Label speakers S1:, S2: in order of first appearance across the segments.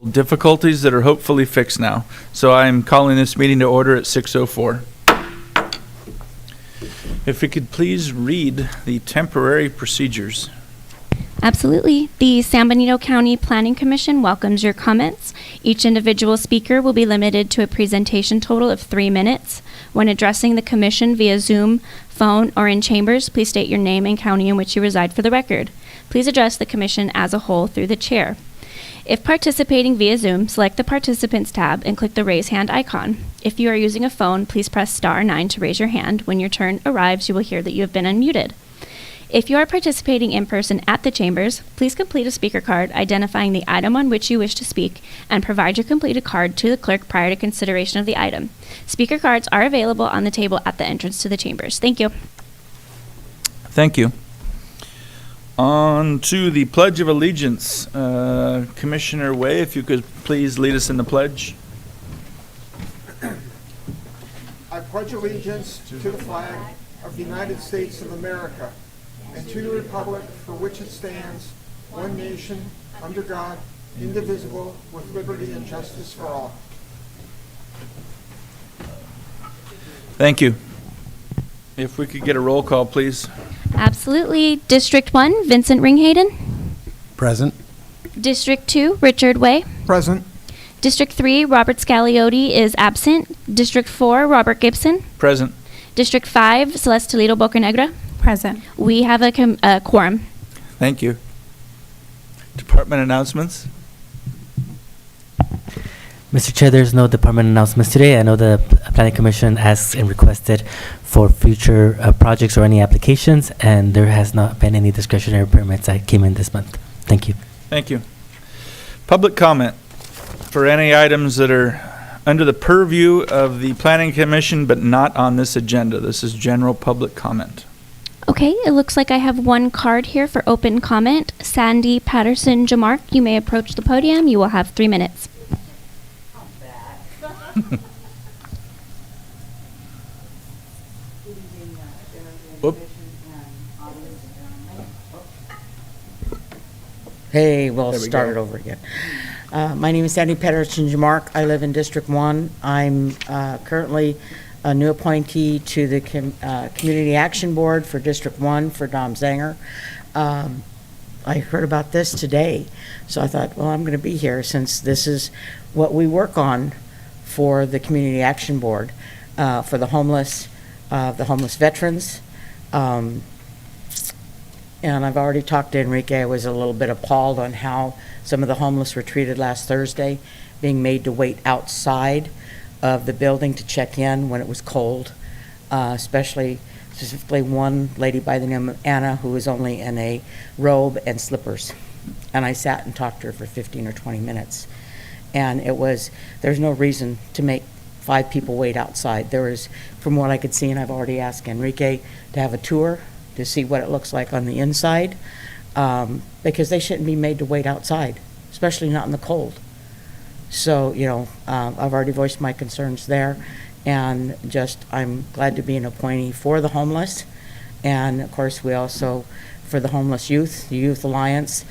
S1: difficulties that are hopefully fixed now. So I'm calling this meeting to order at 6:04. If we could please read the temporary procedures.
S2: Absolutely. The San Benito County Planning Commission welcomes your comments. Each individual speaker will be limited to a presentation total of 3 minutes. When addressing the commission via Zoom, phone, or in chambers, please state your name and county in which you reside for the record. Please address the commission as a whole through the chair. If participating via Zoom, select the Participants tab and click the Raise Hand icon. If you are using a phone, please press *9 to raise your hand. When your turn arrives, you will hear that you have been unmuted. If you are participating in person at the chambers, please complete a speaker card identifying the item on which you wish to speak and provide your completed card to the clerk prior to consideration of the item. Speaker cards are available on the table at the entrance to the chambers. Thank you.
S1: Thank you. On to the Pledge of Allegiance. Commissioner Way, if you could please lead us in the pledge.
S3: I pledge allegiance to the flag of the United States of America and to the republic for which it stands, one nation, under God, indivisible, with liberty and justice for all.
S1: Thank you. If we could get a roll call, please.
S2: Absolutely. District 1, Vincent Ringhayden.
S4: Present.
S2: District 2, Richard Way.
S3: Present.
S2: District 3, Robert Scaliotti is absent. District 4, Robert Gibson.
S1: Present.
S2: District 5, Celeste Toledo Bocanegra.
S5: Present.
S2: We have a quorum.
S1: Thank you. Department announcements.
S6: Mr. Chair, there's no department announcements today. I know the Planning Commission asked and requested for future projects or any applications, and there has not been any discretionary permits that came in this month. Thank you.
S1: Thank you. Public comment for any items that are under the purview of the Planning Commission but not on this agenda. This is general public comment.
S2: Okay, it looks like I have one card here for open comment. Sandy Patterson Jamark, you may approach the podium. You will have 3 minutes.
S1: Whoop.
S7: Hey, we'll
S1: There we
S7: start
S1: go.
S7: it over again. My name is Sandy Patterson Jamark. I live in District 1. I'm currently a new appointee to the Community Action Board for District 1 for Dom Zanger. I heard about this today, so I thought, well, I'm going to be here since this is what we work on for the Community Action Board, for the homeless veterans. And I've already talked to Enrique. I was a little bit appalled on how some of the homeless were treated last Thursday, being made to wait outside of the building to check in when it was cold, specifically one lady by the name of Anna, who was only in a robe and slippers. And I sat and talked to her for 15 or 20 minutes. And there's no reason to make 5 people wait outside. There was, from what I could see, and I've already asked Enrique to have a tour to see what it looks like on the inside, because they shouldn't be made to wait outside, especially not in the cold. So, I've already voiced my concerns there, and I'm glad to be an appointee for the homeless. And of course, we also, for the homeless youth, the Youth Alliance,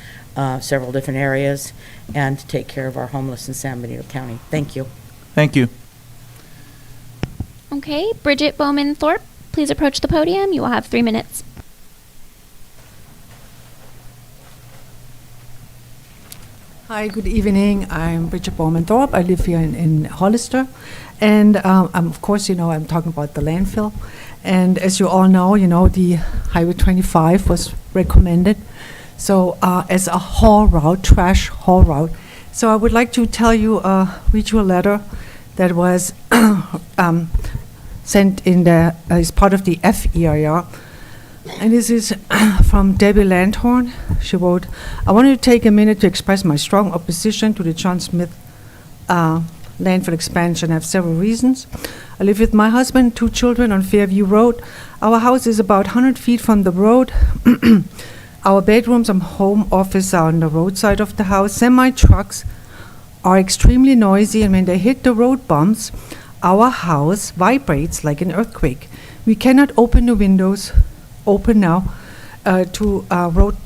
S7: several different areas, and to take care of our homeless in San Benito County. Thank you.
S1: Thank you.
S2: Okay, Bridget Bowman Thorpe, please approach the podium. You will have 3 minutes.
S5: Hi, good evening. I'm Bridget Bowman Thorpe. I live here in Hollister. And of course, I'm talking about the landfill. And as you all know, the Highway 25 was recommended. So as a haul route, trash haul route. So I would like to read you a letter that was sent as part of the FEIR. And this is from Debbie Landhorn. She wrote, I wanted to take a minute to express my strong opposition to the John Smith landfill expansion. I have several reasons. I live with my husband and 2 children on Fairview Road. Our house is about 100 feet from the road. Our bedrooms and home office are on the roadside of the house. Semi-trucks are extremely noisy, and when they hit the road bumps, our house vibrates like an earthquake. We cannot open the windows, open now, to road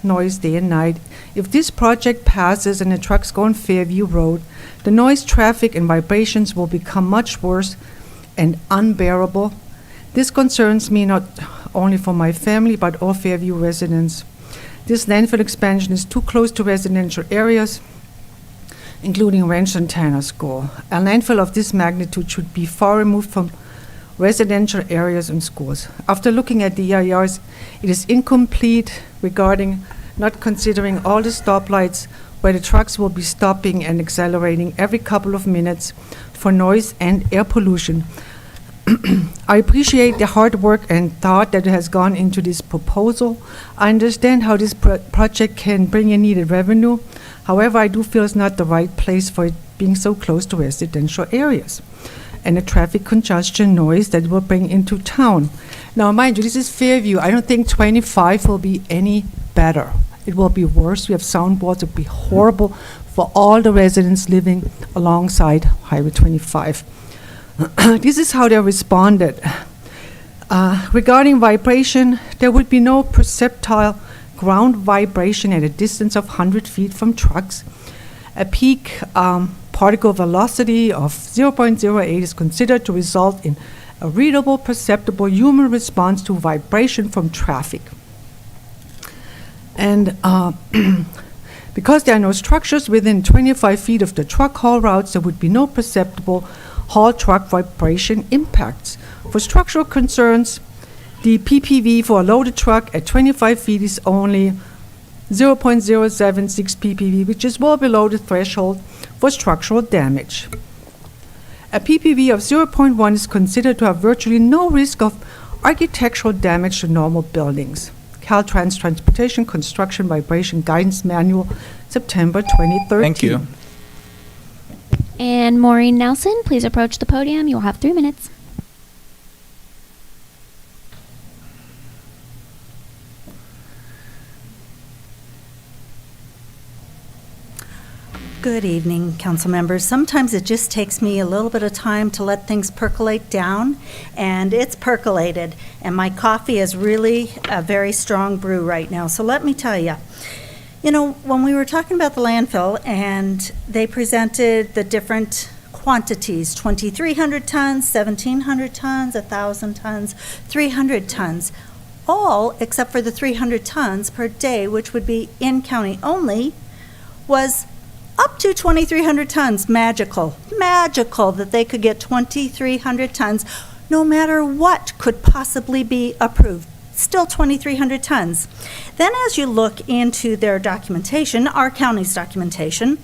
S5: noise day and night. If this project passes and the trucks go on Fairview Road, the noise, traffic, and vibrations will become much worse and unbearable. This concerns me not only for my family, but all Fairview residents. This landfill expansion is too close to residential areas, including Rancho Santana School. A landfill of this magnitude should be far removed from residential areas and schools. After looking at the EIRs, it is incomplete regarding not considering all the stoplights where the trucks will be stopping and accelerating every couple of minutes for noise and air pollution. I appreciate the hard work and thought that has gone into this proposal. I understand how this project can bring in needed revenue. However, I do feel it's not the right place for it being so close to residential areas and the traffic congestion noise that it will bring into town. Now, mind you, this is Fairview. I don't think 25 will be any better. It will be worse. We have soundboards. It will be horrible for all the residents living alongside Highway 25. This is how they responded. Regarding vibration, there would be no perceptible ground vibration at a distance of 100 feet from trucks. A peak particle velocity of 0.08 is considered to result in a readable, perceptible human response to vibration from traffic. And because there are no structures within 25 feet of the truck haul routes, there would be no perceptible haul truck vibration impacts. For structural concerns, the PPV for a loaded truck at 25 feet is only 0.076 ppv, which is well below the threshold for structural damage. A PPV of 0.1 is considered to have virtually no risk of architectural damage to normal buildings. Caltrans Transportation Construction Vibration Guidance Manual, September 2013.
S1: Thank you.
S2: And Maureen Nelson, please approach the podium. You'll have 3 minutes.
S4: Good evening, council members. Sometimes it just takes me a little bit of time to let things percolate down, and it's percolated, and my coffee is really a very strong brew right now. So let me tell you, when we were talking about the landfill and they presented the different quantities, 2,300 tons, 1,700 tons, 1,000 tons, 300 tons, all except for the 300 tons per day, which would be in county only, was up to 2,300 tons. Magical that they could get 2,300 tons, no matter what could possibly be approved. Still 2,300 tons. Then as you look into their documentation, our county's documentation,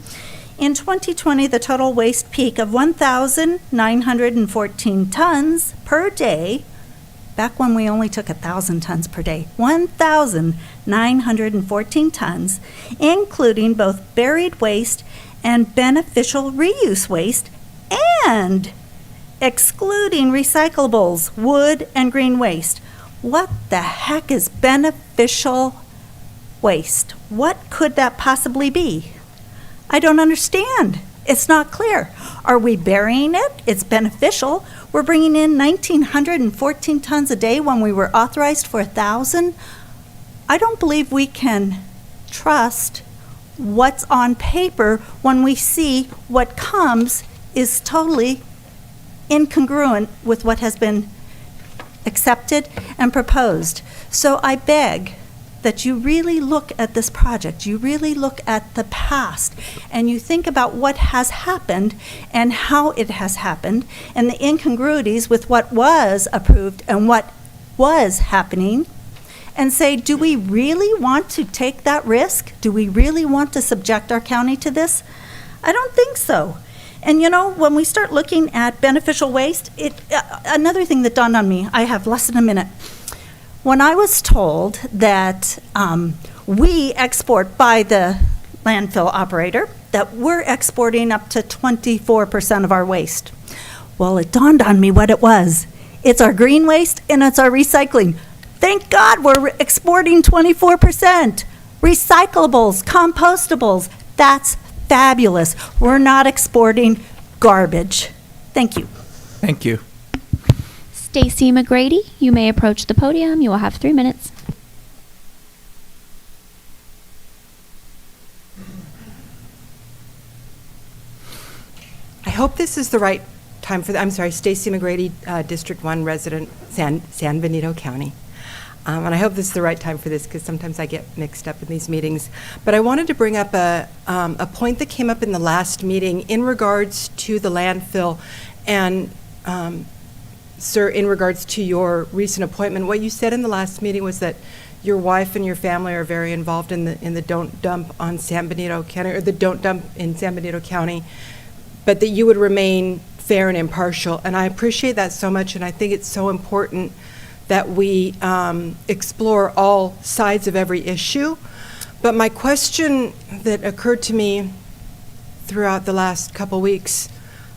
S4: in 2020, the total waste peak of 1,914 tons per day, back when we only took 1,000 tons per day, 1,914 tons, including both buried waste and beneficial reuse waste, and excluding recyclables, wood, and green waste. What the heck is beneficial waste? What could that possibly be? I don't understand. It's not clear. Are we burying it? It's beneficial. We're bringing in 1,914 tons a day when we were authorized for 1,000. I don't believe we can trust what's on paper when we see what comes is totally incongruent with what has been accepted and proposed. So I beg that you really look at this project, you really look at the past, and you think about what has happened and how it has happened, and the incongruities with what was approved and what was happening, and say, do we really want to take that risk? Do we really want to subject our county to this? I don't think so. And when we start looking at beneficial waste, another thing that dawned on me, I have less than a minute. When I was told that we export by the landfill operator, that we're exporting up to 24% of our waste. Well, it dawned on me what it was. It's our green waste and it's our recycling. Thank God we're exporting 24%. Recyclables, compostables, that's fabulous. We're not exporting garbage. Thank you.
S1: Thank you.
S2: Stacy McGrady, you may approach the podium. You will have 3 minutes.
S8: this is the right time for I'm sorry, Stacy McGrady, District 1 resident, San Benito County. And I hope this is the right time for this because sometimes I get mixed up in these meetings. But I wanted to bring up a point that came up in the last meeting in regards to the landfill and, sir, in regards to your recent appointment. What you said in the last meeting was that your wife and your family are very involved in the Don't Dump on San Benito County, or the Don't Dump in San Benito County, but that you would remain fair and impartial. And I appreciate that so much, and I think it's so important that we explore all sides of every issue. But my question that occurred to me throughout the last couple weeks,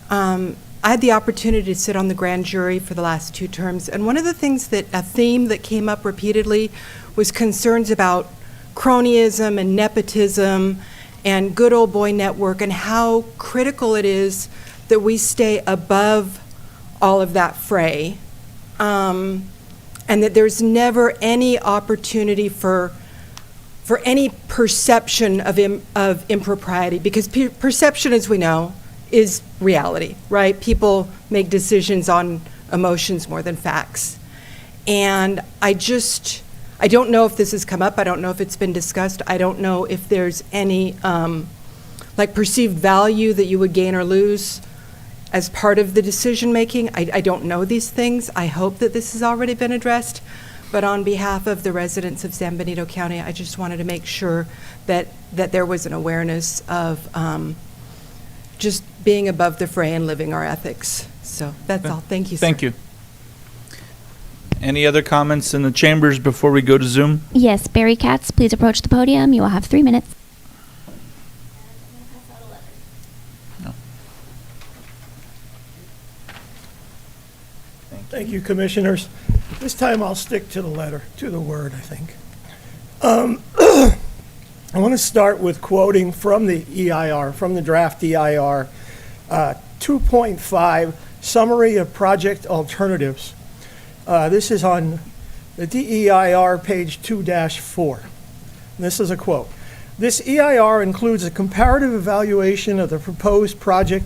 S8: I had the opportunity to sit on the grand jury for the last 2 terms, and one of the things a theme that came up repeatedly was concerns about cronyism and nepotism and good old boy network, and how critical it is that we stay above all of that fray. And that there's never any opportunity for any perception of impropriety, because perception, as we know, is reality, right? People make decisions on emotions more than facts. And I don't know if this has come up. I don't know if it's been discussed. I don't know if there's any perceived value that you would gain or lose as part of the decision making. I don't know these things. I hope that this has already been addressed, but on behalf of the residents of San Benito County, I just wanted to make sure that there was an awareness of just being above the fray and living our ethics. So that's all. Thank you, sir.
S1: Thank you. Any other comments in the chambers before we go to Zoom?
S2: Yes, Barry Katz, please approach the podium. You will have 3 minutes.
S9: Thank you, Commissioners. This time I'll stick to the letter, to the word, I think. I want to start with quoting from the EIR, from the draft EIR 2.5, Summary of Project Alternatives. This is on the DEIR page 2-4. This is a quote. This EIR includes a comparative evaluation of the proposed project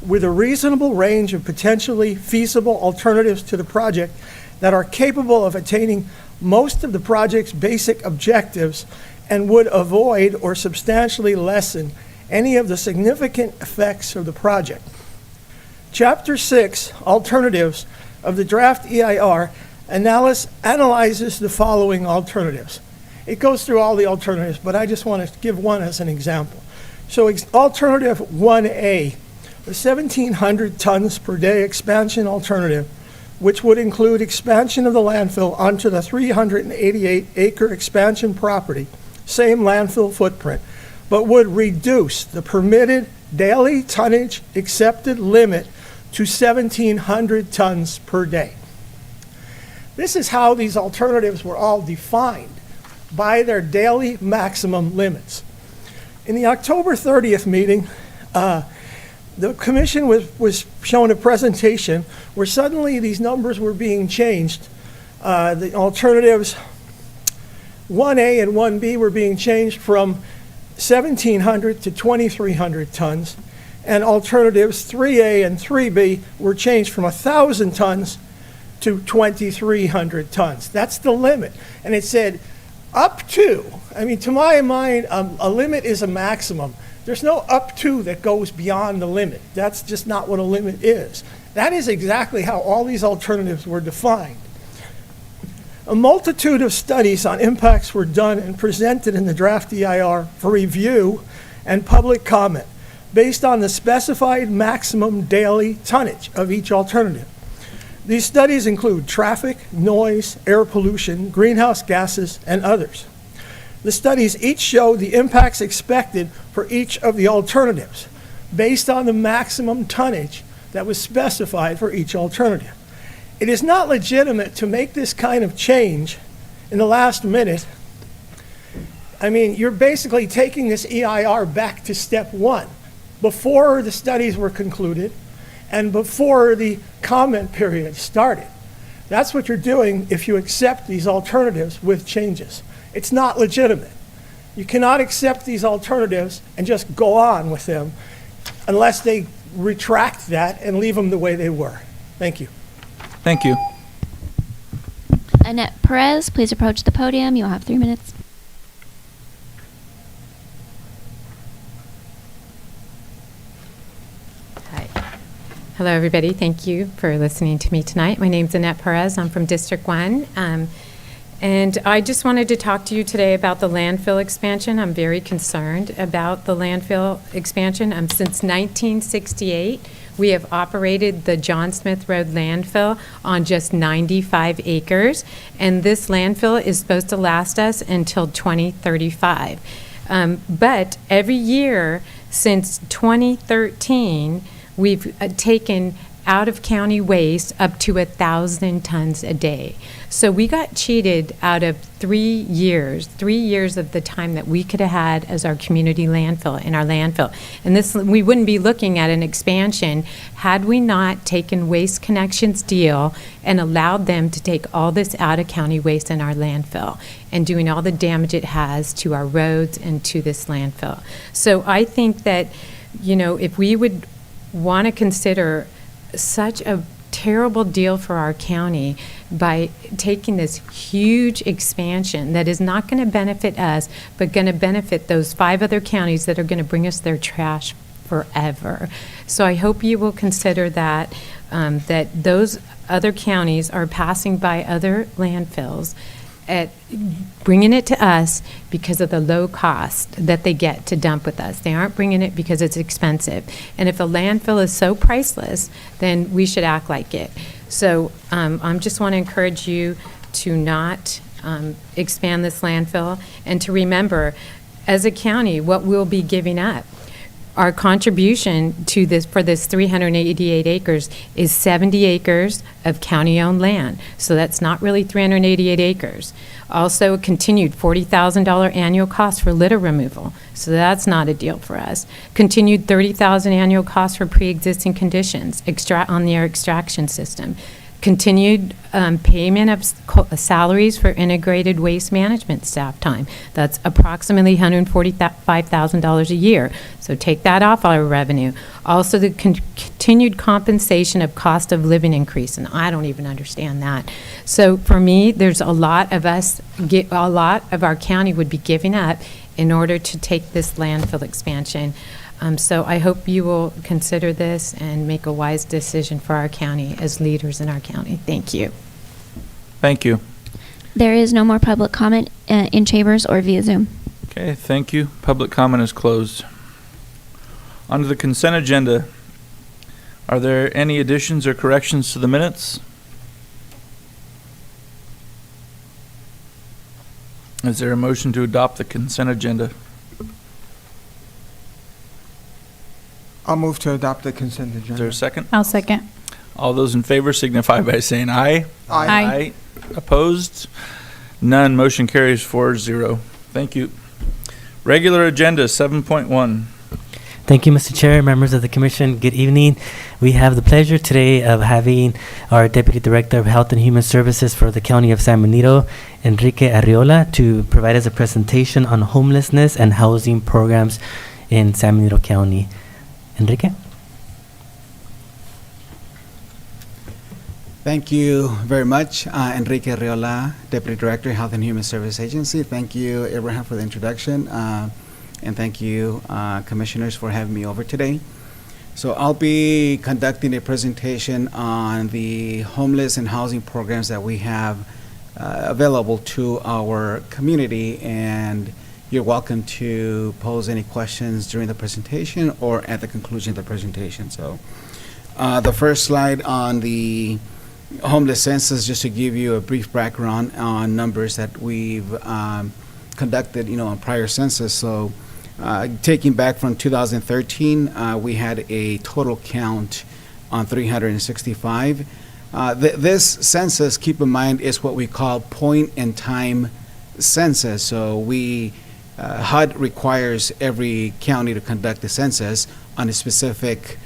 S9: with a reasonable range of potentially feasible alternatives to the project that are capable of attaining most of the project's basic objectives and would avoid or substantially lessen any of the significant effects of the project. Chapter 6, Alternatives, of the draft EIR analyzes the following alternatives. It goes through all the alternatives, but I just want to give one as an example. So alternative 1A, the 1,700 tons per day expansion alternative, which would include expansion of the landfill onto the 388-acre expansion property, same landfill footprint, but would reduce the permitted daily tonnage accepted limit to 1,700 tons per day. This is how these alternatives were all defined, by their daily maximum limits. In the October 30th meeting, the commission was shown a presentation where suddenly these numbers were being changed. The alternatives 1A and 1B were being changed from 1,700 to 2,300 tons, and alternatives 3A and 3B were changed from 1,000 tons to 2,300 tons. That's the limit. And it said up to, I mean, to my mind, a limit is a maximum. There's no up to that goes beyond the limit. That's just not what a limit is. That is exactly how all these alternatives were defined. A multitude of studies on impacts were done and presented in the draft EIR for review and public comment based on the specified maximum daily tonnage of each alternative. These studies include traffic, noise, air pollution, greenhouse gases, and others. The studies each show the impacts expected for each of the alternatives based on the maximum tonnage that was specified for each alternative. It is not legitimate to make this kind of change in the last minute. I mean, you're basically taking this EIR back to step one, before the studies were concluded and before the comment period started. That's what you're doing if you accept these alternatives with changes. It's not legitimate. You cannot accept these alternatives and just go on with them unless they retract that and leave them the way they were. Thank you.
S1: Thank you.
S2: Annette Perez, please approach the podium. You'll have 3 minutes.
S10: Hi. Hello, everybody. Thank you for listening to me tonight. My name's Annette Perez. I'm from District 1. And I just wanted to talk to you today about the landfill expansion. I'm very concerned about the landfill expansion. Since 1968, we have operated the John Smith Road landfill on just 95 acres, and this landfill is supposed to last us until 2035. But every year since 2013, we've taken out-of-county waste up to 1,000 tons a day. So we got cheated out of 3 years of the time that we could have had as our community landfill, in our landfill. And this, we wouldn't be looking at an expansion had we not taken Waste Connections deal and allowed them to take all this out-of-county waste in our landfill and doing all the damage it has to our roads and to this landfill. So I think that, you know, if we would want to consider such a terrible deal for our county by taking this huge expansion that is not going to benefit us, but going to benefit those 5 other counties that are going to bring us their trash forever. So I hope you will consider that, that those other counties are passing by other landfills at bringing it to us because of the low cost that they get to dump with us. They aren't bringing it because it's expensive. And if a landfill is so priceless, then we should act like it. So I just want to encourage you to not expand this landfill and to remember, as a county, what we'll be giving up. Our contribution to this, for this 388 acres, is 70 acres of county-owned land. So that's not really 388 acres. Also, a continued $40,000 annual cost for litter removal. So that's not a deal for us. Continued $30,000 annual cost for pre-existing conditions on their extraction system. Continued payment of salaries for integrated waste management staff time. That's approximately $145,000 a year. So take that off our revenue. Also, the continued compensation of cost of living increase, and I don't even understand that. So for me, there's a lot of our county would be giving up in order to take this landfill expansion. So I hope you will consider this and make a wise decision for our county as leaders in our county. Thank you.
S1: Thank you.
S2: There is no more public comment in chambers or via Zoom.
S1: Okay, thank you. Public comment is closed. On to the consent agenda. Are there any additions or corrections to the minutes? Is there a motion to adopt the consent agenda?
S3: I'll move to adopt the consent agenda.
S1: Is there a second?
S11: I'll second.
S1: All those in favor signify by saying aye.
S3: Aye.
S1: Opposed? None. Motion carries 4-0. Thank you. Regular agenda 7.1.
S6: Thank you, Mr. Chair, members of the Commission. Good evening. We have the pleasure today of having our Deputy Director of Health and Human Services for the County of San Benito, Enrique Arriola, to provide us a presentation on homelessness and housing programs in San Benito County. Enrique?
S12: Thank you very much, Enrique Arriola, Deputy Director, Health and Human Service Agency. Thank you, Abraham, for the introduction, and thank you, Commissioners, for having me over today. So I'll be conducting a presentation on the homeless and housing programs that we have available to our community, and you're welcome to pose any questions during the presentation or at the conclusion of the presentation. So the first slide on the homeless census, just to give you a brief background on numbers that we've conducted, on prior census. So taking back from 2013, we had a total count on 365. This census, keep in mind, is what we call point-in-time census. So HUD requires every county to conduct a census on a specific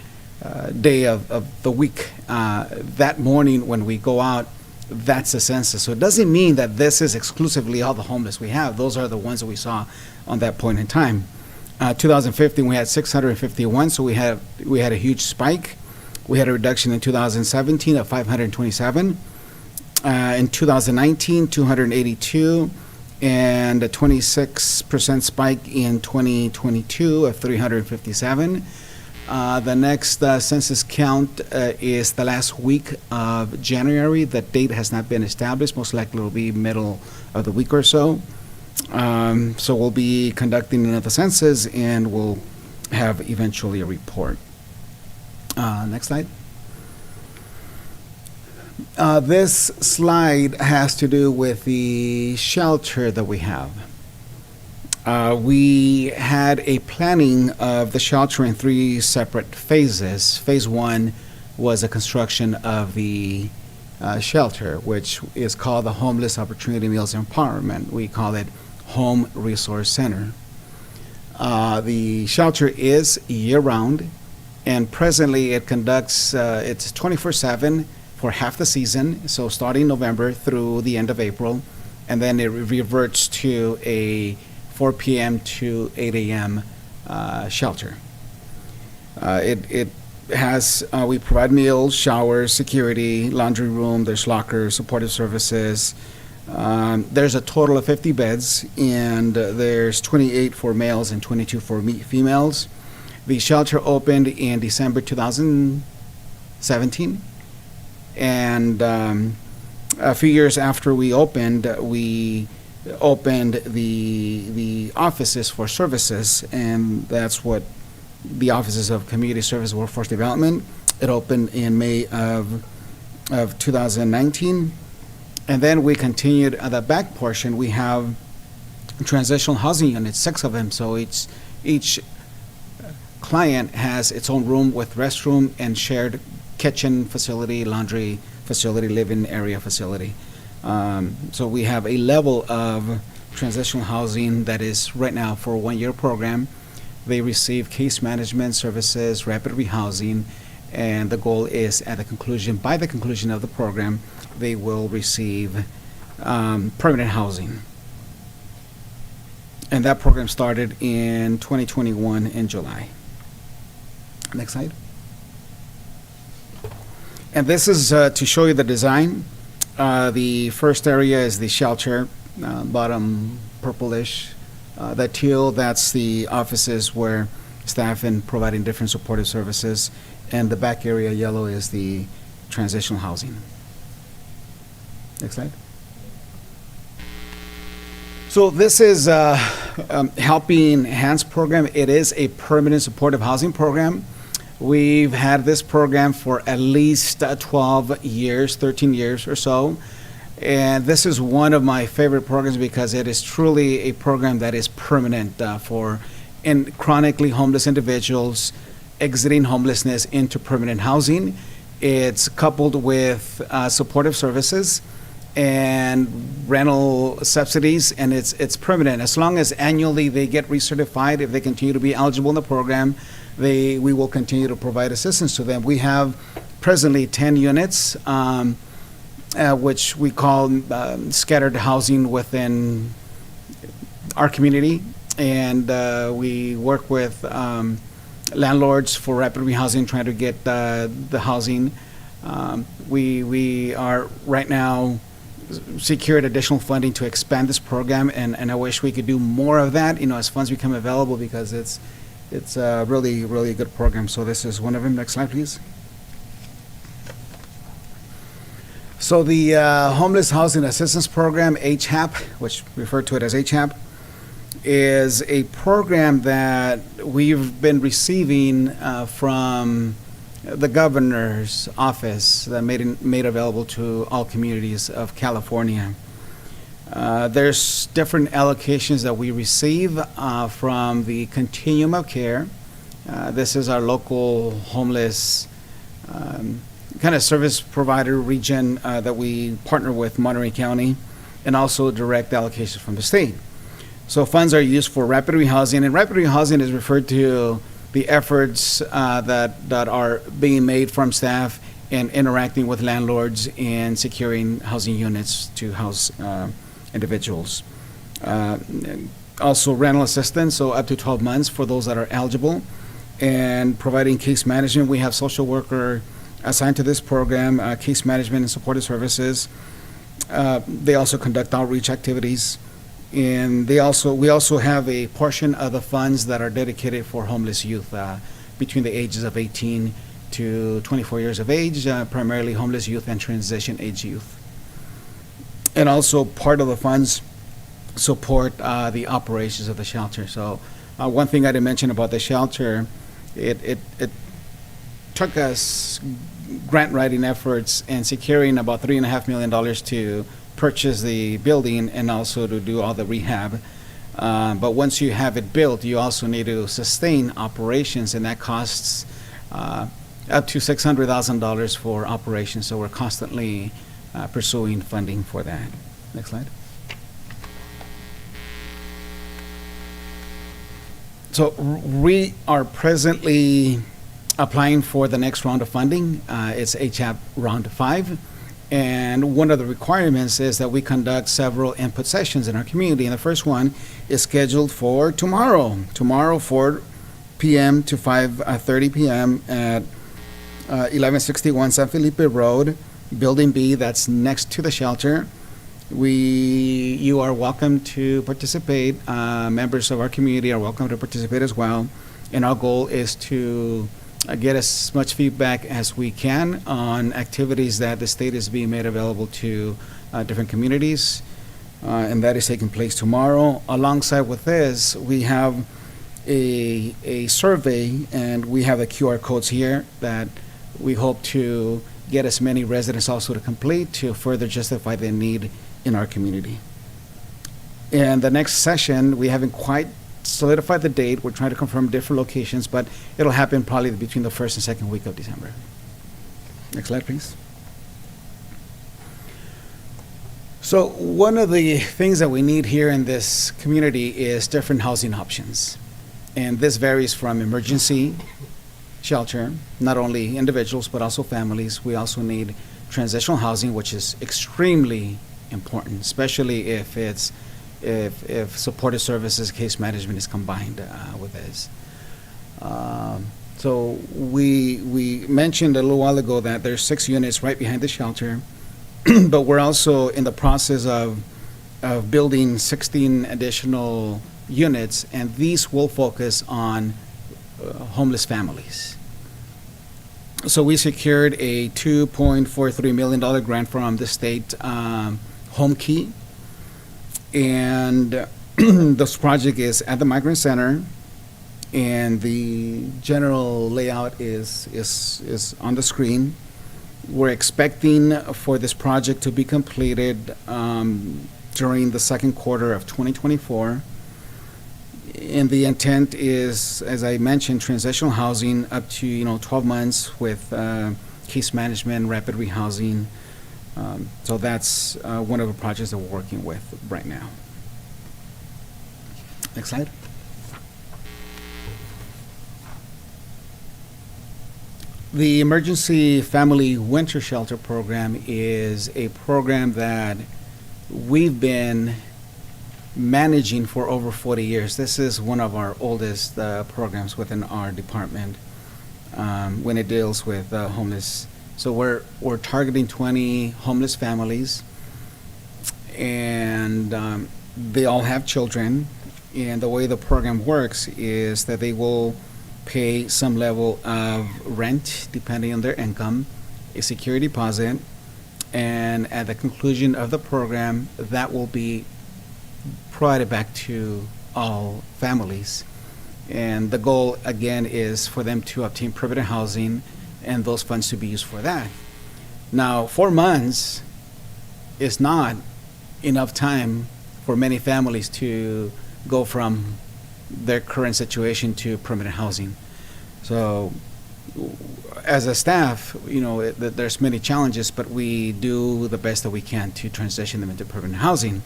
S12: day of the week. That morning when we go out, that's the census. So it doesn't mean that this is exclusively all the homeless we have. Those are the ones that we saw on that point in time. 2015 we had 651, so we had a huge spike. We had a reduction in 2017 of 527. In 2019, 282, and a 26% spike in 2022 of 357. The next census count is the last week of January. The date has not been established. Most likely it will be middle of the week or so. So we'll be conducting another census, and we'll have eventually a report. Next slide. This slide has to do with the shelter that we have. We had a planning of the shelter in 3 separate phases. Phase 1 was a construction of the shelter, which is called the Homeless Opportunity Meals Empowerment. We call it Home Resource Center. The shelter is year-round, and presently it conducts, it's 24/7 for half the season, so starting November through the end of April, and then it reverts to a 4 p.m. to 8 a.m. Shelter. It has, we provide meals, showers, security, laundry room, there's lockers, supportive services. There's a total of 50 beds, and there's 28 for males and 22 for females. The shelter opened in December 2017, and a few years after we opened the offices for services, and that's what the offices of Community Service Workforce Development. It opened in May of 2019, and then we continued at the back portion. We have transitional housing units, 6 of them, so each client has its own room with restroom and shared kitchen facility, laundry facility, living area facility. So we have a level of transitional housing that is right now for a 1-year program. They receive case management services, rapid rehousing, and the goal is by the conclusion of the program, they will receive permanent housing. And that program started in 2021 in July. Next slide. And this is to show you the design. The first area is the shelter, bottom purplish. The teal, that's the offices where staff and providing different supportive services. And the back area, yellow, is the transitional housing. Next slide. So this is Helping Hands program. It is a permanent supportive housing program. We've had this program for at least 12 years, 13 years or so. And this is one of my favorite programs because it is truly a program that is permanent for chronically homeless individuals exiting homelessness into permanent housing. It's coupled with supportive services and rental subsidies, and it's permanent. As long as annually they get recertified, if they continue to be eligible in the program, we will continue to provide assistance to them. We have presently 10 units, which we call scattered housing within our community, and we work with landlords for rapid rehousing, trying to get the housing. We are right now secured additional funding to expand this program, and I wish we could do more of that, as funds become available, because it's a really, really good program. So this is one of them. Next slide, please. So the Homeless Housing Assistance Program, HHAP, which referred to it as HHAP, is a program that we've been receiving from the governor's office that made available to all communities of California. There's different allocations that we receive from the Continuum of Care. This is our local homeless kind of service provider region that we partner with Monterey County, and also direct allocations from the state. So funds are used for rapid rehousing, and rapid rehousing is referred to the efforts that are being made from staff and interacting with landlords and securing housing units to house individuals. Also rental assistance, so up to 12 months for those that are eligible. And providing case management, we have social worker assigned to this program, case management and supportive services. They also conduct outreach activities. And we also have a portion of the funds that are dedicated for homeless youth between the ages of 18 to 24 years of age, primarily homeless youth and transition age youth. And also part of the funds support the operations of the shelter. So one thing I didn't mention about the shelter, it took us grant writing efforts and securing about $3.5 million to purchase the building and also to do all the rehab. But once you have it built, you also need to sustain operations, and that costs up to $600,000 for operations. So we're constantly pursuing funding for that. Next slide. So we are presently applying for the next round of funding. It's HAP Round 5. And one of the requirements is that we conduct several input sessions in our community. And the first one is scheduled for tomorrow, 4 p.m. to 5:30 p.m. at 1161 San Felipe Road, Building B, that's next to the shelter. You are welcome to participate. Members of our community are welcome to participate as well. And our goal is to get as much feedback as we can on activities that the state is being made available to different communities. And that is taking place tomorrow. Alongside with this, we have a survey, and we have the QR codes here that we hope to get as many residents also to complete to further justify the need in our community. And the next session, we haven't quite solidified the date. We're trying to confirm different locations, but it'll happen probably between the first and second week of December. Next slide, please. So one of the things that we need here in this community is different housing options. And this varies from emergency shelter, not only individuals, but also families. We also need transitional housing, which is extremely important, especially if supportive services, case management is combined with this. So we mentioned a little while ago that there's 6 units right behind the shelter, but we're also in the process of building 16 additional units, and these will focus on homeless families. So we secured a $2.43 million grant from the state Home Key. And this project is at the Migrant Center, and the general layout is on the screen. We're expecting for this project to be completed during the second quarter of 2024. And the intent is, as I mentioned, transitional housing up to 12 months with case management, rapid rehousing. So that's one of the projects that we're working with right now. Next slide. The Emergency Family Winter Shelter Program is a program that we've been managing for over 40 years. This is one of our oldest programs within our department when it deals with homeless. So we're targeting 20 homeless families, and they all have children. And the way the program works is that they will pay some level of rent depending on their income, a security deposit, and at the conclusion of the program, that will be provided back to all families. And the goal, again, is for them to obtain permanent housing and those funds to be used for that. Now, 4 months is not enough time for many families to go from their current situation to permanent housing. So as a staff, there's many challenges, but we do the best that we can to transition them into permanent housing.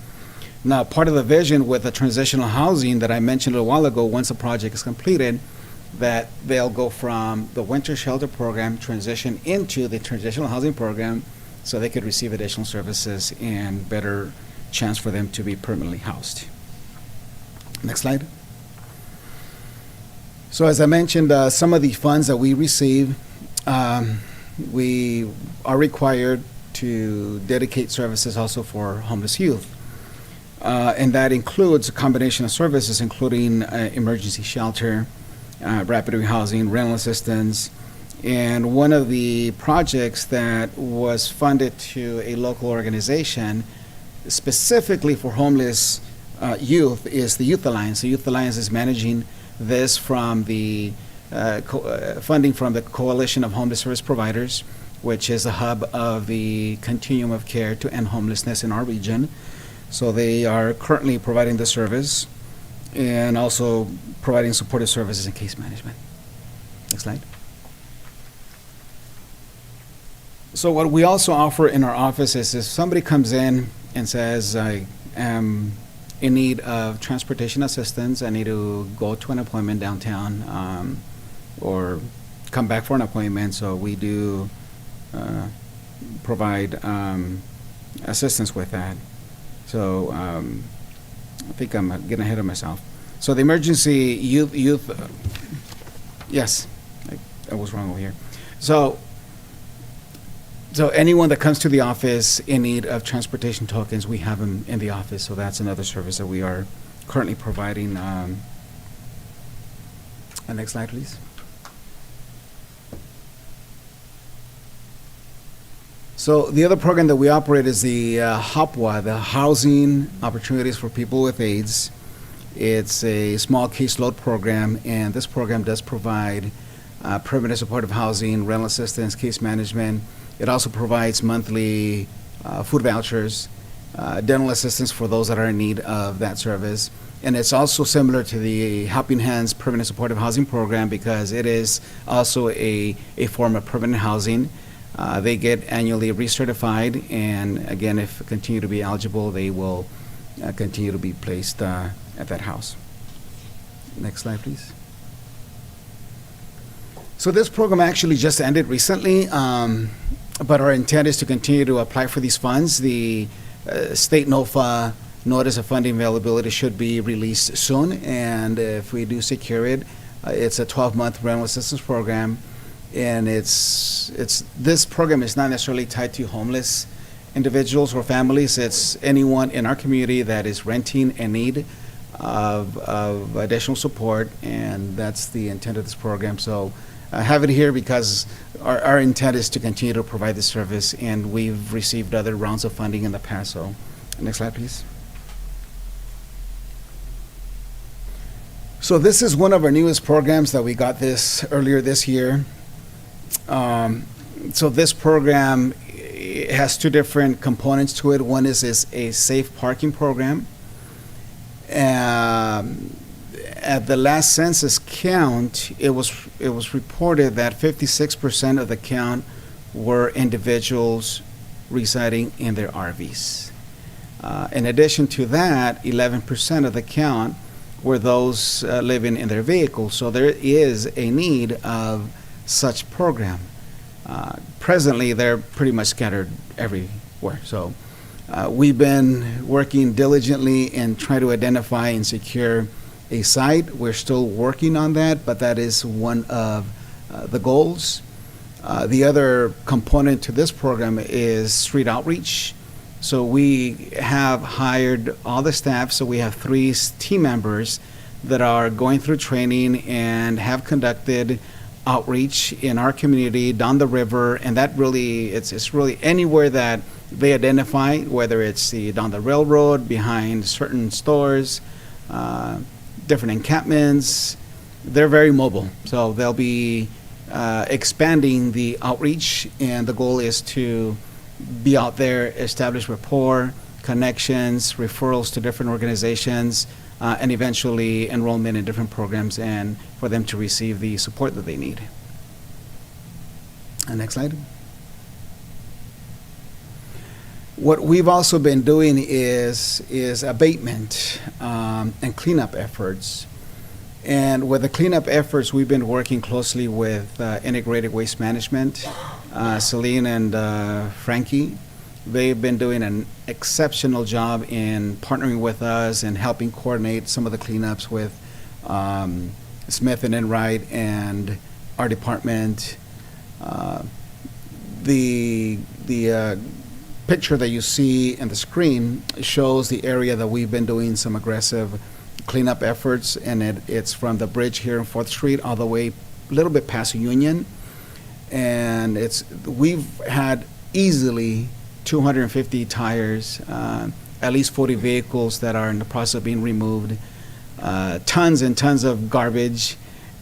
S12: Now, part of the vision with the transitional housing that I mentioned a little while ago, once the project is completed, that they'll go from the winter shelter program, transition into the transitional housing program, so they could receive additional services and better chance for them to be permanently housed. Next slide. So as I mentioned, some of the funds that we receive, we are required to dedicate services also for homeless youth. And that includes a combination of services, including emergency shelter, rapid rehousing, rental assistance. And one of the projects that was funded to a local organization specifically for homeless youth is the Youth Alliance. The Youth Alliance is managing this from the funding from the Coalition of Homeless Service Providers, which is the hub of the continuum of care to end homelessness in our region. So they are currently providing the service and also providing supportive services and case management. Next slide. So what we also offer in our office is if somebody comes in and says, I am in need of transportation assistance, I need to go to an appointment downtown or come back for an appointment, so we do provide assistance with that. So I think I'm getting ahead of myself. So the emergency youth yes, I was wrong over here. So anyone that comes to the office in need of transportation tokens, we have them in the office. So that's another service that we are currently providing. Next slide, please. So the other program that we operate is the HOPWA, the Housing Opportunities for People with AIDS. It's a small caseload program, and this program does provide permanent supportive housing, rental assistance, case management. It also provides monthly food vouchers, dental assistance for those that are in need of that service. And it's also similar to the Helping Hands Permanent Supportive Housing Program because it is also a form of permanent housing. They get annually recertified, and again, if continue to be eligible, they will continue to be placed at that house. Next slide, please. So this program actually just ended recently, but our intent is to continue to apply for these funds. The state NOFA notice of funding availability should be released soon, and if we do secure it, it's a 12-month rental assistance program, and this program is not necessarily tied to homeless individuals or families. It's anyone in our community that is renting in need of additional support, and that's the intent of this program. So I have it here because our intent is to continue to provide this service, and we've received other rounds of funding in the past. So next slide, please. So this is one of our newest programs that we got this earlier this year. So this program has two different components to it. One is a safe parking program. At the last census count, it was reported that 56% of the count were individuals residing in their RVs. In addition to that, 11% of the count were those living in their vehicles. So there is a need of such program. Presently, they're pretty much scattered everywhere. So we've been working diligently in trying to identify and secure a site. We're still working on that, but that is one of the goals. The other component to this program is street outreach. So we have hired all the staff. So we have 3 team members that are going through training and have conducted outreach in our community down the river, and that really it's really anywhere that they identify, whether it's down the railroad, behind certain stores, different encampments. They're very mobile, so they'll be expanding the outreach, and the goal is to be out there, establish rapport, connections, referrals to different organizations, and eventually enrollment in different programs, and for them to receive the support that they need. Next slide. What we've also been doing is abatement and cleanup efforts. And with the cleanup efforts, we've been working closely with Integrated Waste Management, Celine and Frankie. They've been doing an exceptional job in partnering with us and helping coordinate some of the cleanups with Smith and Enright and our department. The picture that you see in the screen shows the area that we've been doing some aggressive cleanup efforts, and it's from the bridge here on 4th Street all the way a little bit past Union. And we've had easily 250 tires, at least 40 vehicles that are in the process of being removed, tons and tons of garbage.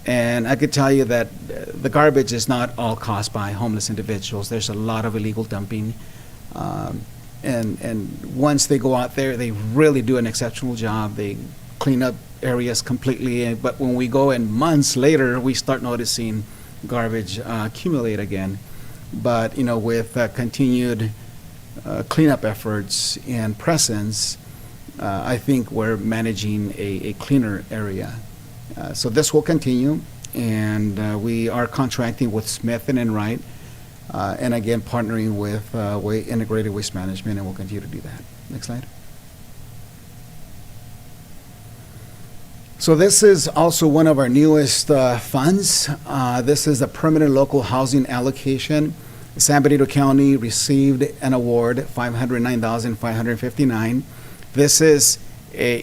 S12: And I could tell you that the garbage is not all caused by homeless individuals. There's a lot of illegal dumping. And once they go out there, they really do an exceptional job. They clean up areas completely. But when we go in months later, we start noticing garbage accumulate again. But, with continued cleanup efforts and presence, I think we're managing a cleaner area. So this will continue, and we are contracting with Smith and Enright, and again, partnering with Integrated Waste Management, and we'll continue to do that. Next slide. So this is also one of our newest funds. This is a permanent local housing allocation. San Benito County received an award, $509,559. This is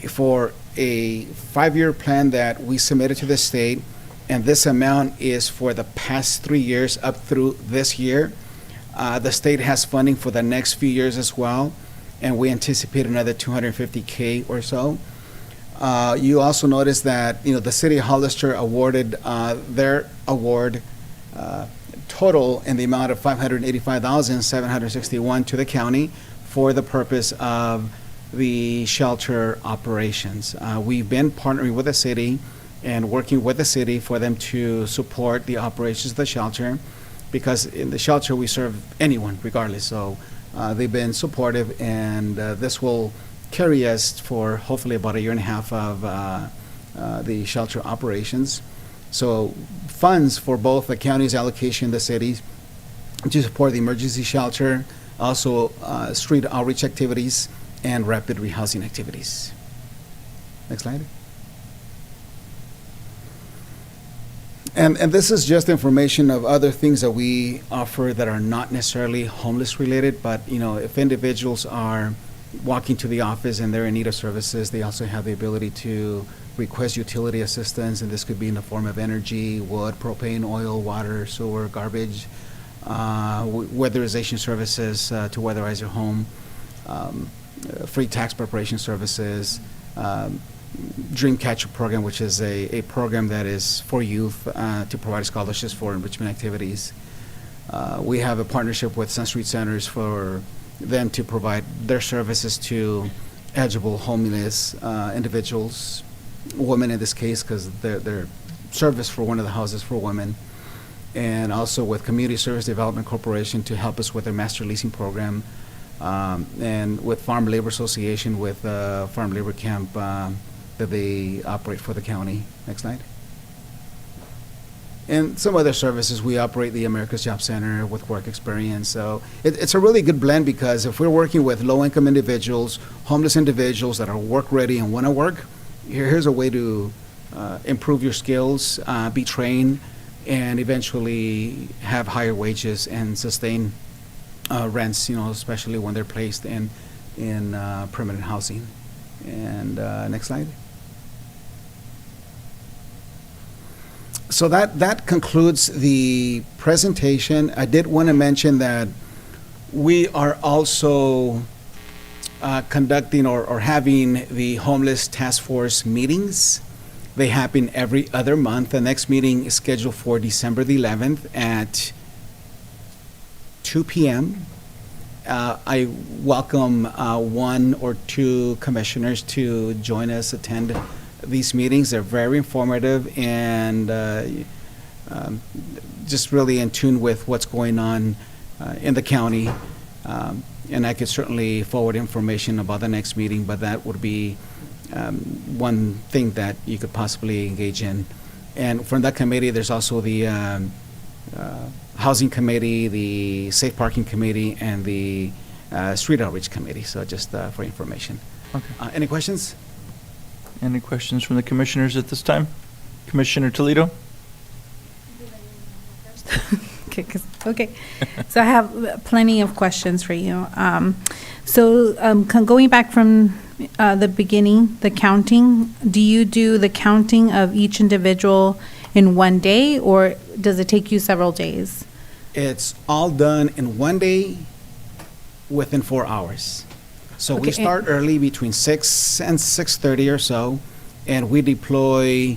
S12: for a 5-year plan that we submitted to the state, and this amount is for the past 3 years up through this year. The state has funding for the next few years as well, and we anticipate another $250K or so. You also notice that the city of Hollister awarded their award total in the amount of $585,761 to the county for the purpose of the shelter operations. We've been partnering with the city and working with the city for them to support the operations of the shelter, because in the shelter we serve anyone regardless. So they've been supportive, and this will carry us for hopefully about 1.5 years of the shelter operations. So funds for both the county's allocation and the city's to support the emergency shelter, also street outreach activities, and rapid rehousing activities. Next slide. And this is just information of other things that we offer that are not necessarily homeless related, but if individuals are walking to the office and they're in need of services, they also have the ability to request utility assistance, and this could be in the form of energy, wood, propane, oil, water, sewer, garbage, weatherization services to weatherize your home, free tax preparation services, Dream Catcher program, which is a program that is for youth to provide scholarships for enrichment activities. We have a partnership with Sun Street Centers for them to provide their services to eligible homeless individuals, women in this case, because they're service for one of the houses for women. And also with Community Service Development Corporation to help us with their master leasing program, and with Farm Labor Association with Farm Labor Camp that they operate for the county. Next slide. And some other services, we operate the America's Job Center with work experience. So it's a really good blend, because if we're working with low-income individuals, homeless individuals that are work-ready and want to work, here's a way to improve your skills, be trained, and eventually have higher wages and sustain rents, especially when they're placed in permanent housing. And next slide. So that concludes the presentation. I did want to mention that we are also conducting or having the Homeless Task Force meetings. They happen every other month. The next meeting is scheduled for December the 11th at 2 p.m. I welcome 1 or 2 commissioners to join us, attend these meetings. They're very informative and just really in tune with what's going on in the county. And I could certainly forward information about the next meeting, but that would be one thing that you could possibly engage in. And from that committee, there's also the Housing Committee, the Safe Parking Committee, and the street outreach committee. So just for information.
S1: Okay.
S12: Any questions?
S1: Any questions from the commissioners at this time? Commissioner Toledo?
S11: Okay. So I have plenty of questions for you. Going back from the beginning, the counting, do you do the counting of each individual in one day, or does it take you several days?
S12: It's all done in one day within 4 hours. So we
S11: Okay,
S12: start early between 6 and 6:30 or so, and we deploy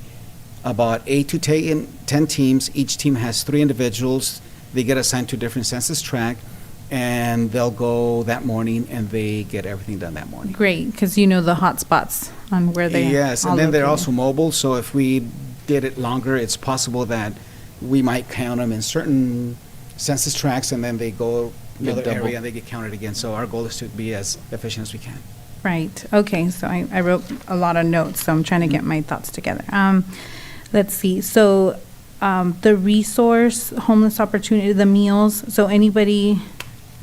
S12: about 8 to 10 teams. Each team has 3 individuals. They get assigned to different census tract, and they'll go that morning, and they get everything done that morning.
S11: Great, because you know the hot spots on where they
S12: Yes,
S11: all
S12: and then they're
S11: located.
S12: also mobile, so if we did it longer, it's possible that we might count them in certain census tracts, and then they go another
S1: doubled.
S12: area, and they get counted again. So our goal is to be as efficient as we can.
S11: Right, okay, so I wrote a lot of notes, so I'm trying to get my thoughts together. Let's see, so the resource, homeless opportunity, the meals, so anybody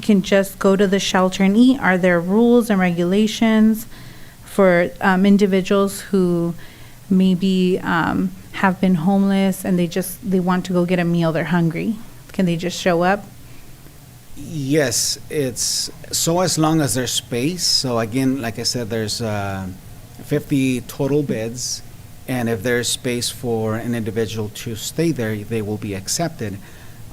S11: can just go to the shelter and eat? Are there rules and regulations for individuals who maybe have been homeless and they want to go get a meal, they're hungry? Can they just show up?
S12: Yes, it's so as long as there's space. So again, like I said, there's 50 total beds, and if there's space for an individual to stay there, they will be accepted.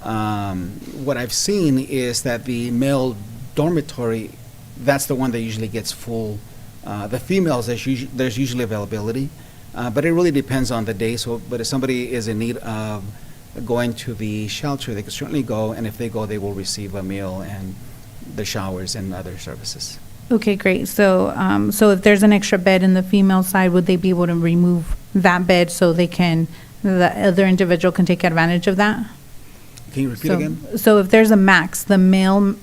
S12: What I've seen is that the male dormitory, that's the one that usually gets full. The females, there's usually availability, but it really depends on the day. So, but if somebody is in need of going to the shelter, they can certainly go, and if they go, they will receive a meal and the showers and other services.
S11: Okay, great. So, so if there's an extra bed in the female side, would they be able to remove that bed so the other individual can take advantage of that?
S12: Can you repeat again?
S11: So if there's a max, the male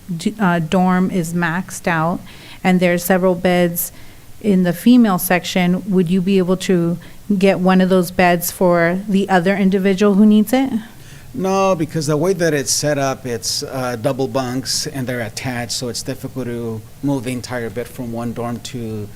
S11: dorm is maxed out, and there's several beds in the female section, would you be able to get one of those beds for the other individual who needs it?
S12: No, because the way that it's set up, it's double bunks and they're attached, so it's difficult to move the entire bed from one dorm and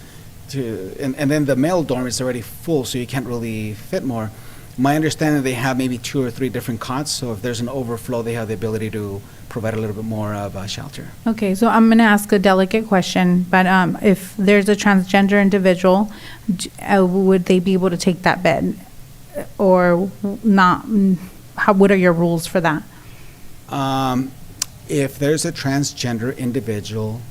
S12: then the male dorm is already full, so you can't really fit more. My understanding, they have maybe 2 or 3 different cots, so if there's an overflow, they have the ability to provide a little bit more of a shelter.
S11: Okay, so I'm going to ask a delicate question, but if there's a transgender individual, would they be able to take that bed or not? What are your rules for that?
S12: If there's a transgender individual,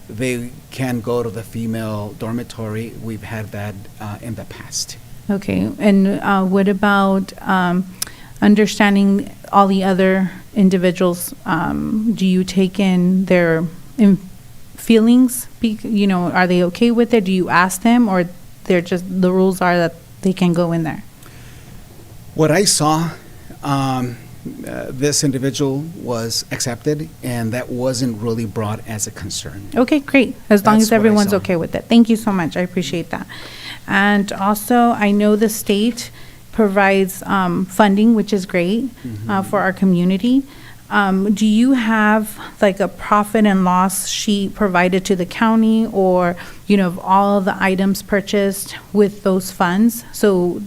S12: they can go to the female dormitory. We've had that in the past.
S11: Okay, and what about understanding all the other individuals? Do you take in their feelings? Are they okay with it? Do you ask them, or they're just, the rules are that they can go in there?
S12: What I saw, this individual was accepted, and that wasn't really brought as a concern.
S11: Okay, great. As long
S12: That's
S11: as
S12: what I
S11: everyone's
S12: saw.
S11: okay with it. Thank you so much. I appreciate that. And also, I know the state provides funding, which is great for our community. Do you have like a profit and loss sheet provided to the county, or, of all the items purchased with those funds, so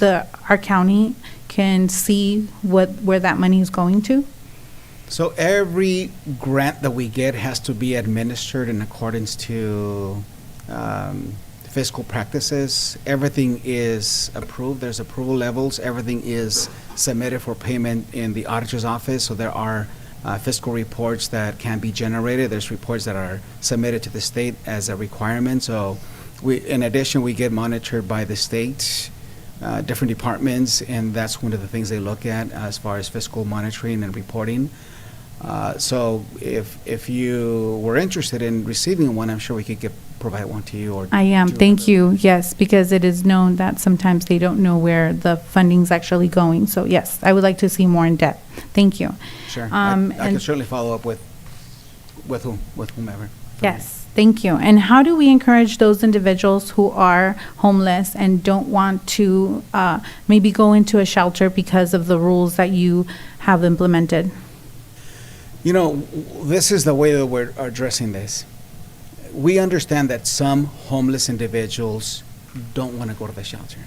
S11: our county can see where that money is going to?
S12: So every grant that we get has to be administered in accordance to fiscal practices. Everything is approved. There's approval levels. Everything is submitted for payment in the auditor's office. So there are fiscal reports that can be generated. There's reports that are submitted to the state as a requirement. So in addition, we get monitored by the state, different departments, and that's one of the things they look at as far as fiscal monitoring and reporting. So if you were interested in receiving one, I'm sure we could provide one to you. Or
S11: I am,
S12: to
S11: thank
S12: the-
S11: you, yes, because it is known that sometimes they don't know where the funding's actually going. So yes, I would like to see more in depth. Thank you.
S12: Sure, I can
S11: and-
S12: certainly follow up with whomever.
S11: Yes, thank you. And how do we encourage those individuals who are homeless and don't want to maybe go into a shelter because of the rules that you have implemented?
S12: You know, this is the way that we're addressing this. We understand that some homeless individuals don't want to go to the shelter.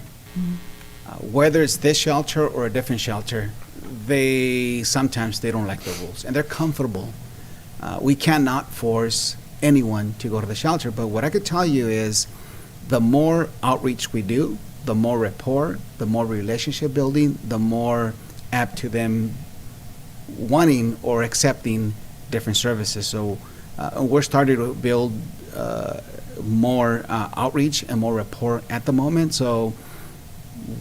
S12: Whether it's this shelter or a different shelter, sometimes they don't like the rules and they're comfortable. We cannot force anyone to go to the shelter, but what I could tell you is the more outreach we do, the more rapport, the more relationship building, the more apt to them wanting or accepting different services. So we're starting to build more outreach and more rapport at the moment. So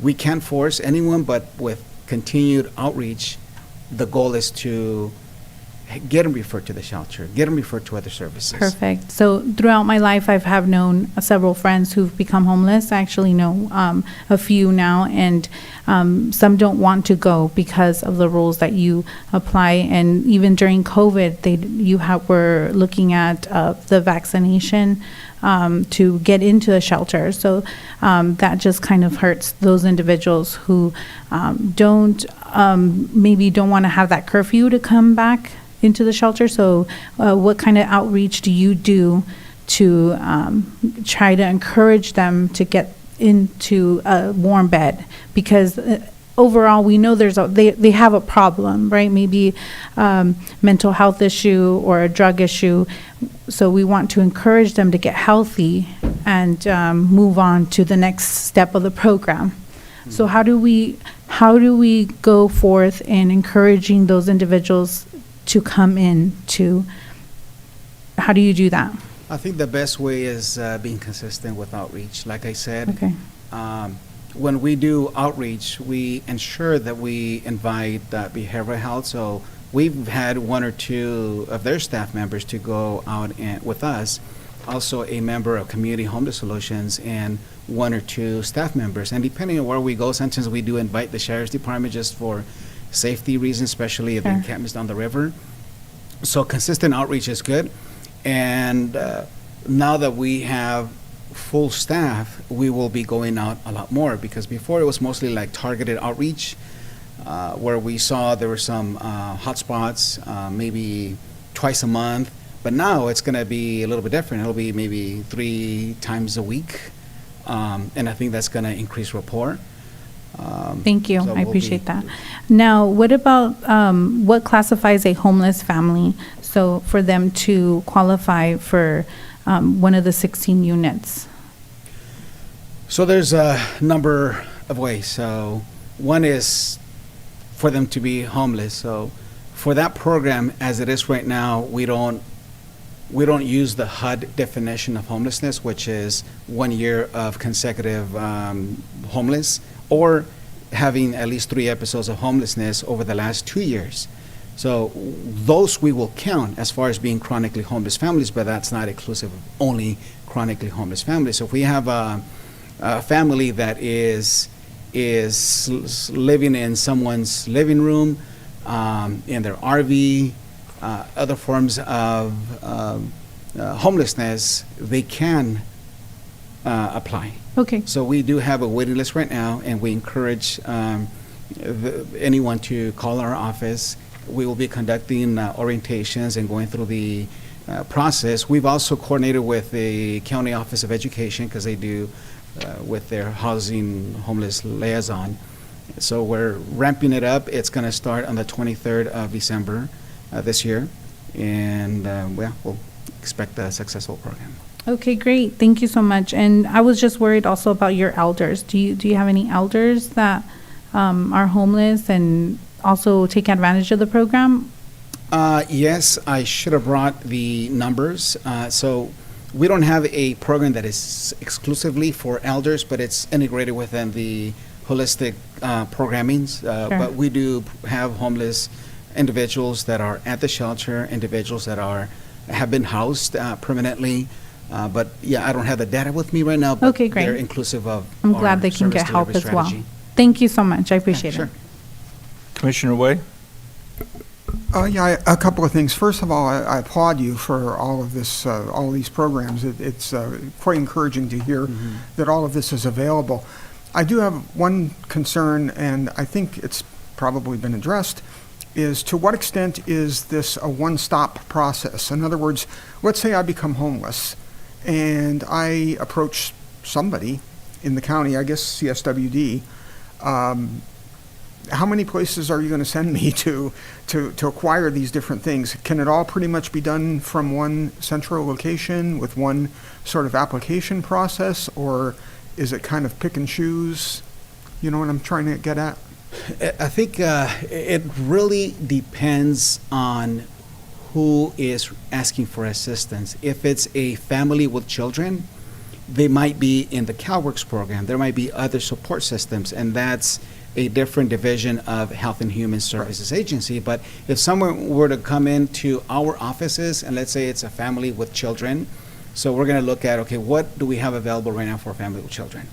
S12: we can't force anyone, but with continued outreach, the goal is to get them referred to the shelter, get them referred to other services.
S11: Perfect. So throughout my life, I have known several friends who've become homeless. I actually know a few now, and some don't want to go because of the rules that you apply. And even during COVID, were looking at the vaccination to get into the shelter. So that just kind of hurts those individuals who maybe don't want to have that curfew to come back into the shelter. So what kind of outreach do you do to try to encourage them to get into a warm bed? Because overall, we know they have a problem, right? Maybe mental health issue or a drug issue. So we want to encourage them to get healthy and move on to the next step of the program. So how do we go forth in encouraging those individuals to come in to, how do you do that?
S12: I think the best way is being consistent with outreach. Like I said,
S11: Okay.
S12: When we do outreach, we ensure that we invite behavioral health. So we've had one or two of their staff members to go out with us, also a member of Community Homeless Solutions, and one or two staff members. And depending on where we go, sometimes we do invite the Sheriff's Department just for safety reasons, especially if the
S11: Sure.
S12: encampment's down the river. So consistent outreach is good. And now that we have full staff, we will be going out a lot more, because before it was mostly like targeted outreach, where we saw there were some hotspots, maybe twice a month. But now it's going to be a little bit different. It'll be maybe 3 times a week. And I think that's going to increase rapport.
S11: Thank you.
S12: So
S11: I
S12: we'll
S11: appreciate
S12: be-
S11: that. Now, what about what classifies a homeless family? So for them to qualify for one of the 16 units.
S12: So there's a number of ways. So one is for them to be homeless. So for that program, as it is right now, we don't use the HUD definition of homelessness, which is 1 year of consecutive homeless, or having at least 3 episodes of homelessness over the last 2 years. So those we will count as far as being chronically homeless families, but that's not inclusive of only chronically homeless families. So if we have a family that is living in someone's living room, in their RV, other forms of homelessness, they can apply.
S11: Okay.
S12: So we do have a waiting list right now, and we encourage anyone to call our office. We will be conducting orientations and going through the process. We've also coordinated with the County Office of Education, because they do with their housing homeless liaison. So we're ramping it up. It's going to start on the 23rd of December this year, and we'll expect a successful program.
S11: Okay, great. Thank you so much. And I was just worried also about your elders. Do you have any elders that are homeless and also take advantage of the program?
S12: Yes, I should have brought the numbers. So we don't have a program that is exclusively for elders, but it's integrated within the holistic programmings. But we do have homeless individuals that are at the shelter, individuals that have been housed permanently. But yeah, I don't have the data with me right now, but
S11: Okay, great.
S12: they're inclusive of
S11: I'm
S12: our
S11: glad they can
S12: service
S11: get help
S12: delivery
S11: as well.
S12: strategy.
S11: Thank you so much. I appreciate
S12: Sure.
S11: it.
S1: Commissioner Way?
S3: A couple of things. First of all, I applaud you for all of this, all of these programs. It's quite encouraging to hear that all of this is available. I do have one concern, and I think it's probably been addressed, is to what extent is this a one-stop process? In other words, let's say I become homeless and I approach somebody in the county, I guess CSWD. How many places are you going to send me to acquire these different things? Can it all pretty much be done from one central location with one sort of application process, or is it kind of pick and choose? You know what I'm trying to get at?
S12: I think it really depends on who is asking for assistance. If it's a family with children, they might be in the CalWorks program. There might be other support systems, and that's a different division of Health and Human Services Agency. But if someone were to come into our offices, and let's say it's a family with children, so we're going to look at, okay, what do we have available right now for a family with children?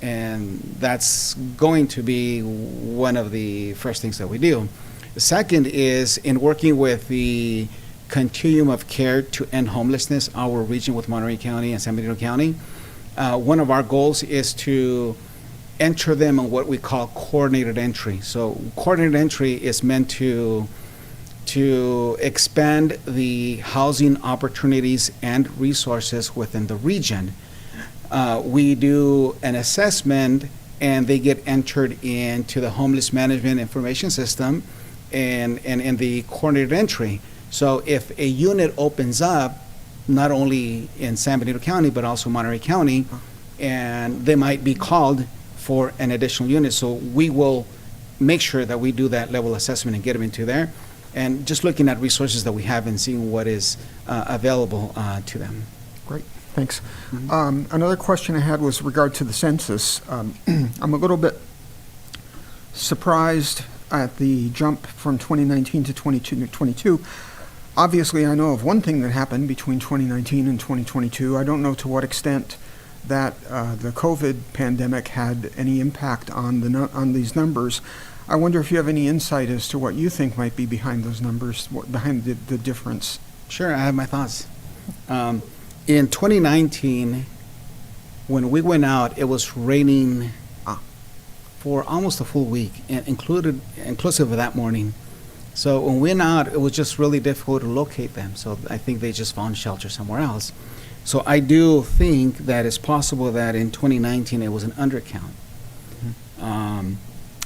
S12: And that's going to be one of the first things that we do. The second is in working with the Continuum of Care to End Homelessness, our region with Monterey County and San Benito County. One of our goals is to enter them on what we call coordinated entry. So coordinated entry is meant to expand the housing opportunities and resources within the region. We do an assessment and they get entered into the homeless management information system and in the coordinated entry. So if a unit opens up, not only in San Benito County, but also Monterey County, and they might be called for an additional unit. So we will make sure that we do that level assessment and get them into there. And just looking at resources that we have and seeing what is available to them.
S3: Great, thanks. Another question I had was regard to the census. I'm a little bit surprised at the jump from 2019 to 2022. Obviously, I know of one thing that happened between 2019 and 2022. I don't know to what extent that the COVID pandemic had any impact on these numbers. I wonder if you have any insight as to what you think might be behind those numbers, behind the difference.
S12: Sure, I have my thoughts. In 2019, when we went out, it was raining for almost a full week, and inclusive of that morning. So when we went out, it was just really difficult to locate them. So I think they just found shelter somewhere else. So I do think that it's possible that in 2019 it was an undercount.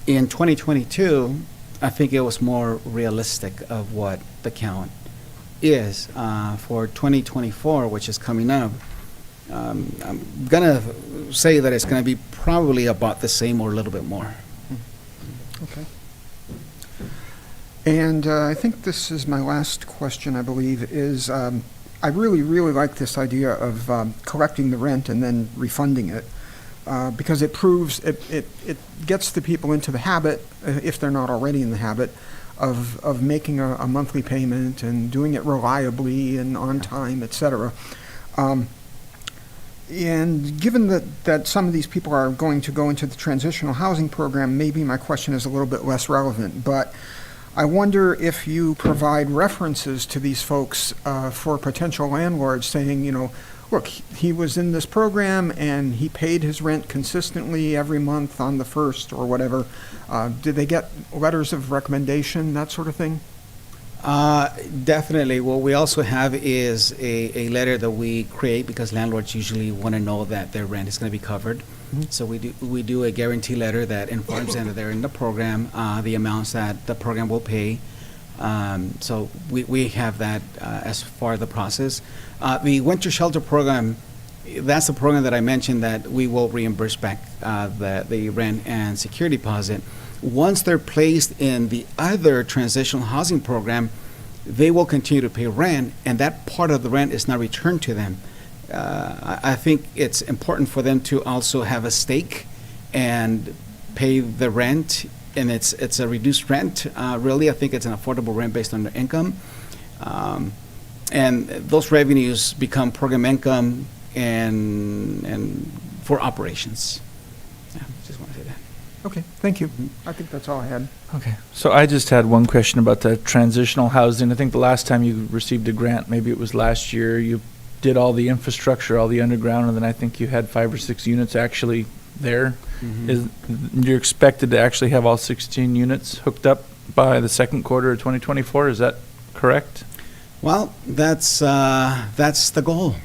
S12: In 2022, I think it was more realistic of what the count is. For 2024, which is coming up, I'm gonna say that it's gonna be probably about the same or a little bit more.
S3: Okay. And I think this is my last question, I believe, is I really, really like this idea of collecting the rent and then refunding it, because it proves, it gets the people into the habit, if they're not already in the habit, of making a monthly payment and doing it reliably and on time, et cetera. And given that some of these people are going to go into the transitional housing program, maybe my question is a little bit less relevant, but I wonder if you provide references to these folks for potential landlords saying, you know, look, he was in this program and he paid his rent consistently every month on the 1st or whatever. Did they get letters of recommendation, that sort of thing?
S12: Definitely. What we also have is a letter that we create because landlords usually want to know that their rent is going to be covered. So we do a guarantee letter that informs them that they're in the program, the amounts that the program will pay. So we have that as far as the process. The winter shelter program, that's the program that I mentioned that we will reimburse back the rent and security deposit. Once they're placed in the other transitional housing program, they will continue to pay rent, and that part of the rent is not returned to them. I think it's important for them to also have a stake and pay the rent, and it's a reduced rent. Really, I think it's an affordable rent based on their income. And those revenues become program income and for operations. Yeah, just want to say that.
S3: Okay, thank you. I think that's all I had.
S1: Okay, so I just had one question about the transitional housing. I think the last time you received a grant, maybe it was last year, you did all the infrastructure, all the underground, and then I think you had 5 or 6 units actually there. You're expected to actually have all 16 units hooked up by the second quarter of 2024. Is that correct?
S12: Well, that's the goal.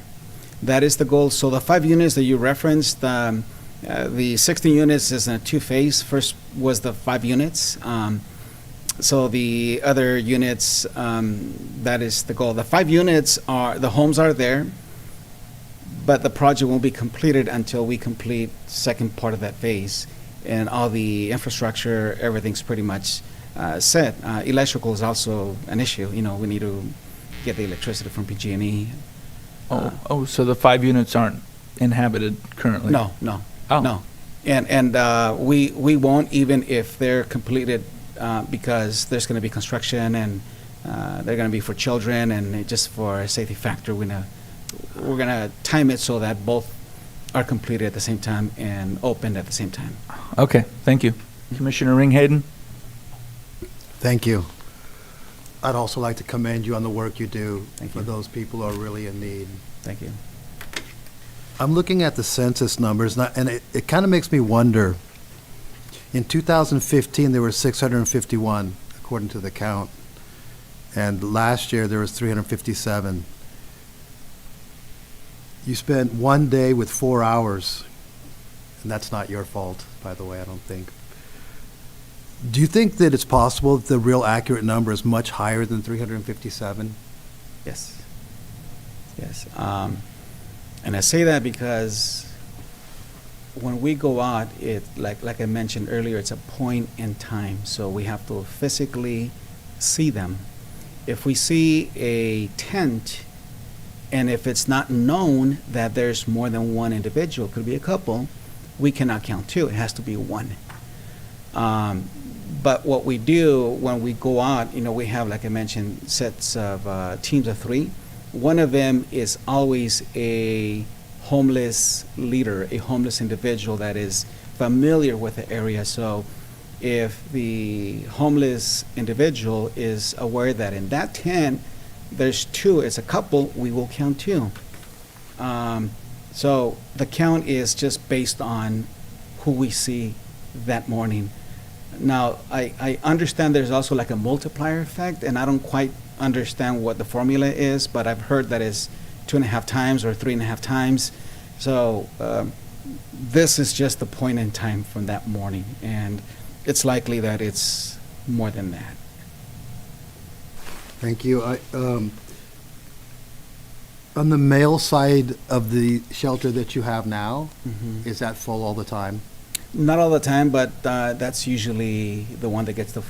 S12: That is the goal. So the 5 units that you referenced, the 16 units is in a two-phase. First was the 5 units. So the other units, that is the goal. The 5 units the homes are there, but the project won't be completed until we complete second part of that phase. And all the infrastructure, everything's pretty much set. Electrical is also an issue. You know, we need to get the electricity from PG&E.
S1: So the 5 units aren't inhabited currently?
S12: No.
S1: Oh.
S12: No. And we won't, even if they're completed, because there's going to be construction and they're going to be for children and just for a safety factor, we're going to time it so that both are completed at the same time and opened at the same time.
S1: Okay, thank you. Commissioner Ringhayden?
S13: Thank you. I'd also like to commend you on the work you do
S12: Thank
S13: for
S12: you.
S13: those people who are really in need.
S12: Thank you.
S13: I'm looking at the census numbers, and it kind of makes me wonder. In 2015, there were 651, according to the count. And last year, there was 357. You spent one day with 4 hours, and that's not your fault, by the way, I don't think. Do you think that it's possible that the real accurate number is much higher than 357?
S12: Yes. And I say that because when we go out, like I mentioned earlier, it's a point in time. So we have to physically see them. If we see a tent, and if it's not known that there's more than one individual, could be a couple, we cannot count 2. It has to be 1. But what we do when we go out, we have, like I mentioned, sets of teams of 3. One of them is always a homeless leader, a homeless individual that is familiar with the area. So if the homeless individual is aware that in that tent there's 2, it's a couple, we will count 2. So the count is just based on who we see that morning. Now, I understand there's also like a multiplier effect, and I don't quite understand what the formula is, but I've heard that it's 2.5 times or 3.5 times. So this is just the point in time from that morning, and it's likely that it's more than that.
S13: Thank you. On the male side of the shelter that you have now, is that full all the time?
S12: Not all the time, but that's usually the one that gets the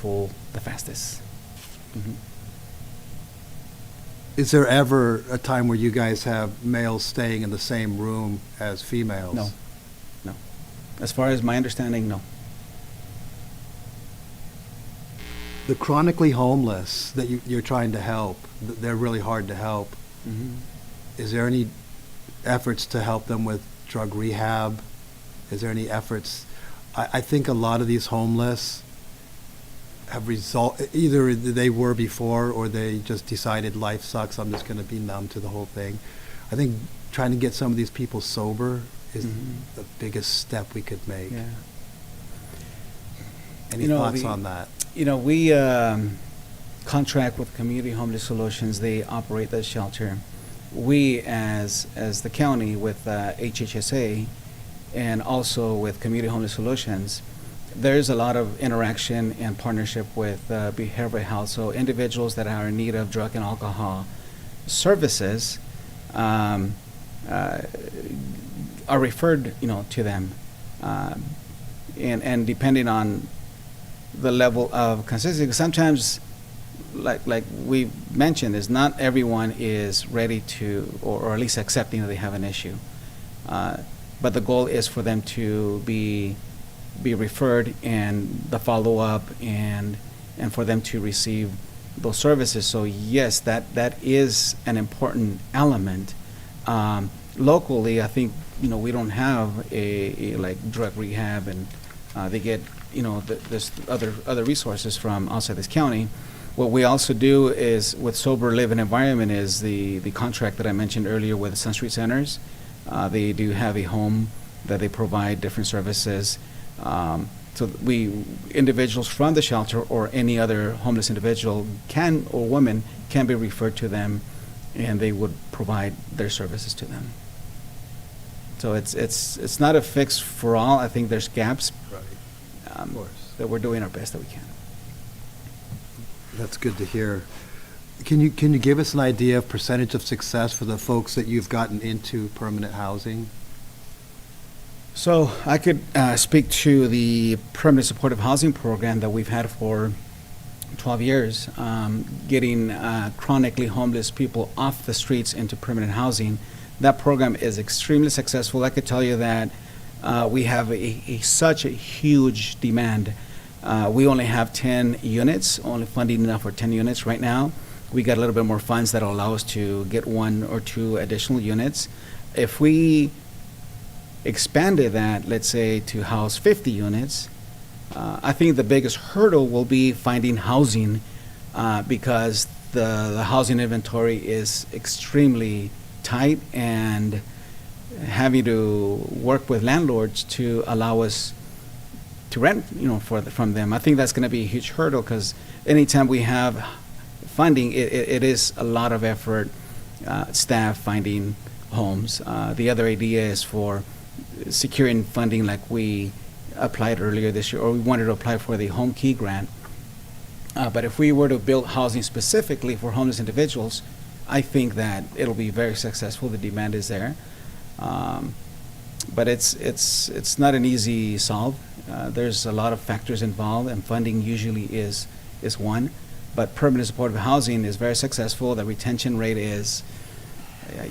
S12: fastest.
S13: Is there ever a time where you guys have males staying in the same room as females?
S12: No. As far as my understanding, no.
S13: The chronically homeless that you're trying to help, they're really hard to help. Is there any efforts to help them with drug rehab? Is there any efforts? I think a lot of these homeless have either they were before or they just decided life sucks, I'm just going to be numb to the whole thing. I think trying to get some of these people sober is the biggest step we could make.
S12: Yeah.
S13: Any thoughts on that?
S12: We contract with Community Homeless Solutions. They operate the shelter. We, as the county, with HHSA, and also with Community Homeless Solutions, there's a lot of interaction and partnership with behavioral health. So individuals that are in need of drug and alcohol services are referred, to them, and depending on the level of consistency. Sometimes, like we mentioned, is not everyone is ready to, or at least accepting that they have an issue. But the goal is for them to be referred, and the follow-up, and for them to receive those services. So yes, that is an important element. Locally, I think we don't have a like drug rehab, and they get there's other resources from outside this county. What we also do is with Sober Living Environment is the contract that I mentioned earlier with Sun Street Centers. They do have a home that they provide different services. So individuals from the shelter or any other homeless individual or woman can be referred to them, and they would provide their services to them. So it's not a fix for all. I think there's gaps.
S13: Of course.
S12: That we're doing our best that we can.
S13: That's good to hear. Can you give us an idea of percentage of success for the folks that you've gotten into permanent housing?
S12: So I could speak to the permanent supportive housing program that we've had for 12 years, getting chronically homeless people off the streets into permanent housing. That program is extremely successful. I could tell you that we have such a huge demand. We only have 10 units, only funding enough for 10 units right now. We got a little bit more funds that will allow us to get 1 or 2 additional units. If we expanded that, let's say, to house 50 units, I think the biggest hurdle will be finding housing because the housing inventory is extremely tight, and having to work with landlords to allow us to rent, from them. I think that's going to be a huge hurdle because anytime we have funding, it is a lot of effort, staff finding homes. The other idea is for securing funding, like we applied earlier this year, or we wanted to apply for the Home Key grant. But if we were to build housing specifically for homeless individuals, I think that it'll be very successful. The demand is there. But it's not an easy solve. There's a lot of factors involved, and funding usually is one. But permanent supportive housing is very successful. The retention rate is,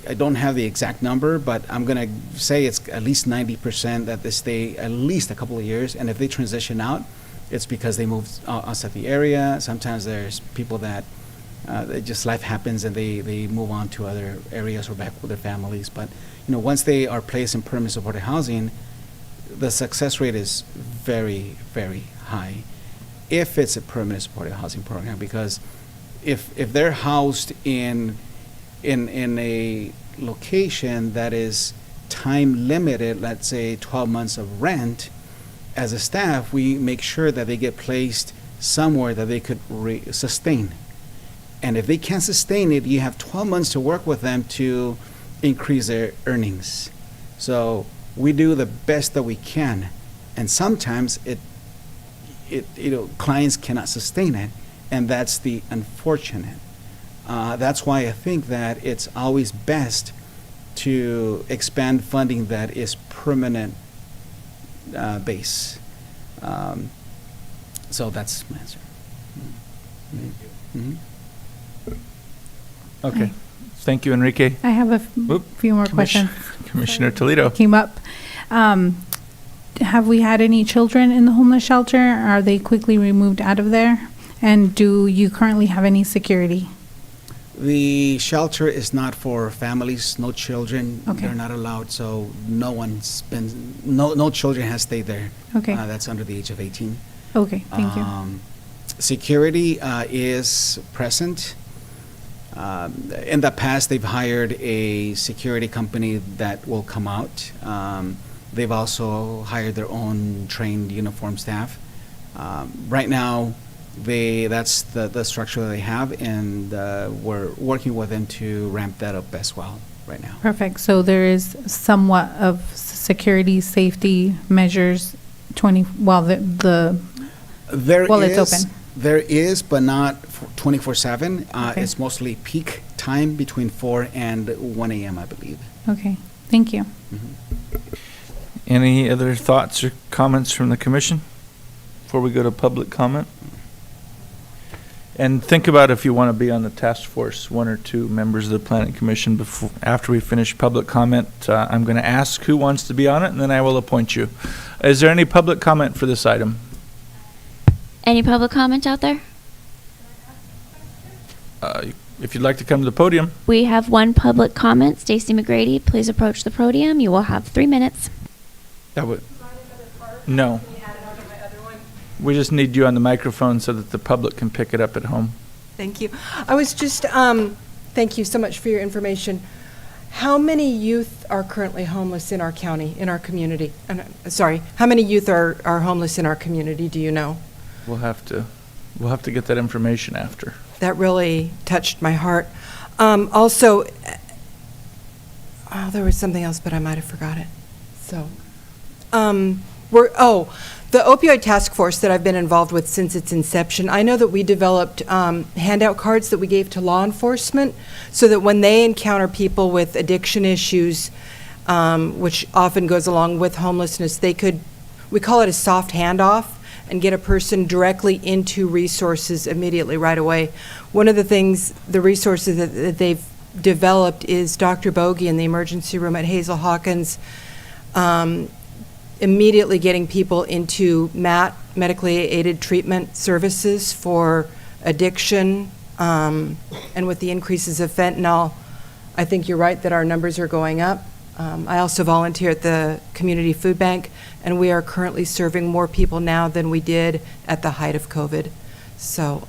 S12: I don't have the exact number, but I'm going to say it's at least 90% that they stay at least a couple of years. And if they transition out, it's because they moved outside the area. Sometimes there's people that just life happens and they move on to other areas or back with their families. But once they are placed in permanent supportive housing, the success rate is very, very high if it's a permanent supportive housing program, because if they're housed in a location that is time limited, let's say 12 months of rent, as a staff, we make sure that they get placed somewhere that they could sustain. And if they can't sustain it, you have 12 months to work with them to increase their earnings. So we do the best that we can. And sometimes clients cannot sustain it, and that's the unfortunate. That's why I think that it's always best to expand funding that is permanent base. So that's my answer. Mm-hmm.
S1: Okay. Thank you, Enrique.
S11: I have a few more questions.
S1: Commissioner Toledo.
S11: Came up. Have we had any children in the homeless shelter? Are they quickly removed out of there? And do you currently have any security?
S12: The shelter is not for families, no children.
S11: Okay.
S12: They're not allowed, so no children has stayed there.
S11: Okay.
S12: That's under the age of 18.
S11: Okay, thank you.
S12: Security is present. In the past, they've hired a security company that will come out. They've also hired their own trained uniform staff. Right now, that's the structure that they have, and we're working with them to ramp that up as well right now.
S11: Perfect. So there is somewhat of security, safety measures it's open.
S12: There is, but not 24/7.
S11: Okay.
S12: It's mostly peak time between 4 and 1 a.m., I believe.
S11: Okay, thank you.
S1: Any other thoughts or comments from the commission before we go to public comment? And think about if you want to be on the task force, 1 or 2 members of the planning commission after we finish public comment. I'm going to ask who wants to be on it, and then I will appoint you. Is there any public comment for this item?
S2: Any public comment out there?
S1: If you'd like to come to the podium.
S2: We have one public comment. Stacy McGrady, please approach the podium. You will have 3 minutes.
S1: No. We just need you on the microphone so that the public can pick it up at home.
S8: Thank you. I was just, thank you so much for your information. How many youth are currently homeless in our county, in our community? Sorry, how many youth are homeless in our community, do you know?
S1: We'll have to get that information after.
S8: That really touched my heart. Also, there was something else, but I might have forgot it. So, the opioid task force that I've been involved with since its inception, I know that we developed handout cards that we gave to law enforcement so that when they encounter people with addiction issues, which often goes along with homelessness, we call it a soft handoff, and get a person directly into resources immediately right away. One of the resources that they've developed is Dr. Bogey in the emergency room at Hazel Hawkins, immediately getting people into medically aided treatment services for addiction, and with the increases of fentanyl, I think you're right that our numbers are going up. I also volunteer at the community food bank, and we are currently serving more people now than we did at the height of COVID. So,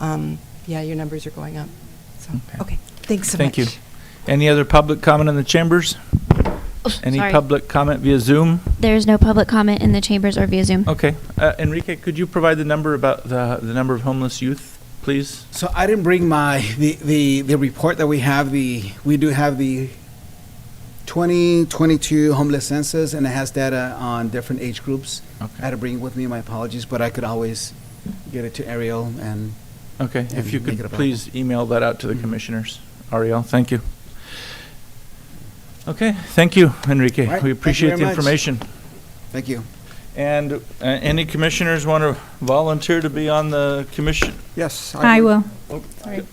S8: yeah, your numbers are going up. So, okay, thanks so much.
S1: Thank you. Any other public comment in the chambers? Any
S2: sorry.
S1: public comment via Zoom?
S2: There's no public comment in the chambers or via Zoom.
S1: Okay. Enrique, could you provide the number about the number of homeless youth, please?
S12: So I didn't bring the report that we have. We do have the 2022 homeless census, and it has data on different age groups.
S1: Okay.
S12: I had to bring it with me, my apologies, but I could always get it to Ariel and.
S1: Okay,
S12: and
S1: if you
S12: make it
S1: could
S12: available.
S1: please email that out to the commissioners. Ariel, thank you. Okay, thank you, Enrique.
S12: All right,
S1: We
S12: thank you
S1: appreciate
S12: very
S1: the
S12: much.
S1: information.
S12: Thank you.
S1: And any commissioners want to volunteer to be on the commission?
S3: Yes.
S11: I will.
S3: Sorry.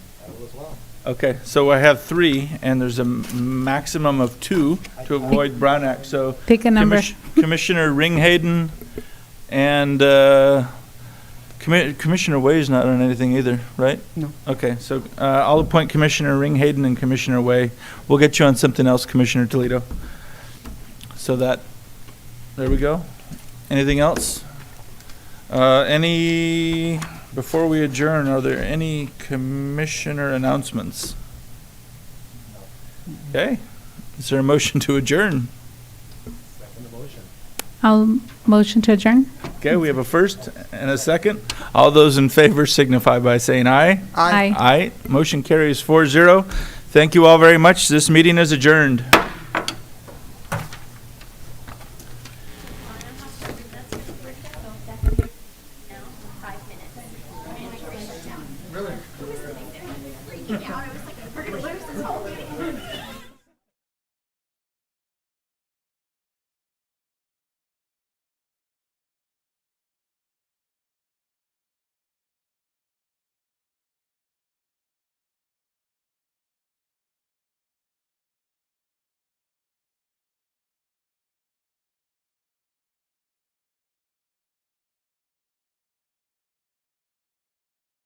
S1: Okay, so I have 3, and there's a maximum of 2 to avoid Brown Act, so.
S11: Pick a number.
S1: Commissioner Ringhayden and Commissioner Way's not on anything either, right?
S3: No.
S1: Okay, so I'll appoint Commissioner Ringhayden and Commissioner Way. We'll get you on something else, Commissioner Toledo. So there we go. Anything else? Before we adjourn, are there any commissioner announcements? Okay, is there a motion to adjourn?
S11: I'll motion to adjourn.
S1: Okay, we have a first and a second. All those in favor signify by saying aye.
S11: Aye.
S1: Aye. Motion carries 4-0. Thank you all very much. This meeting is adjourned.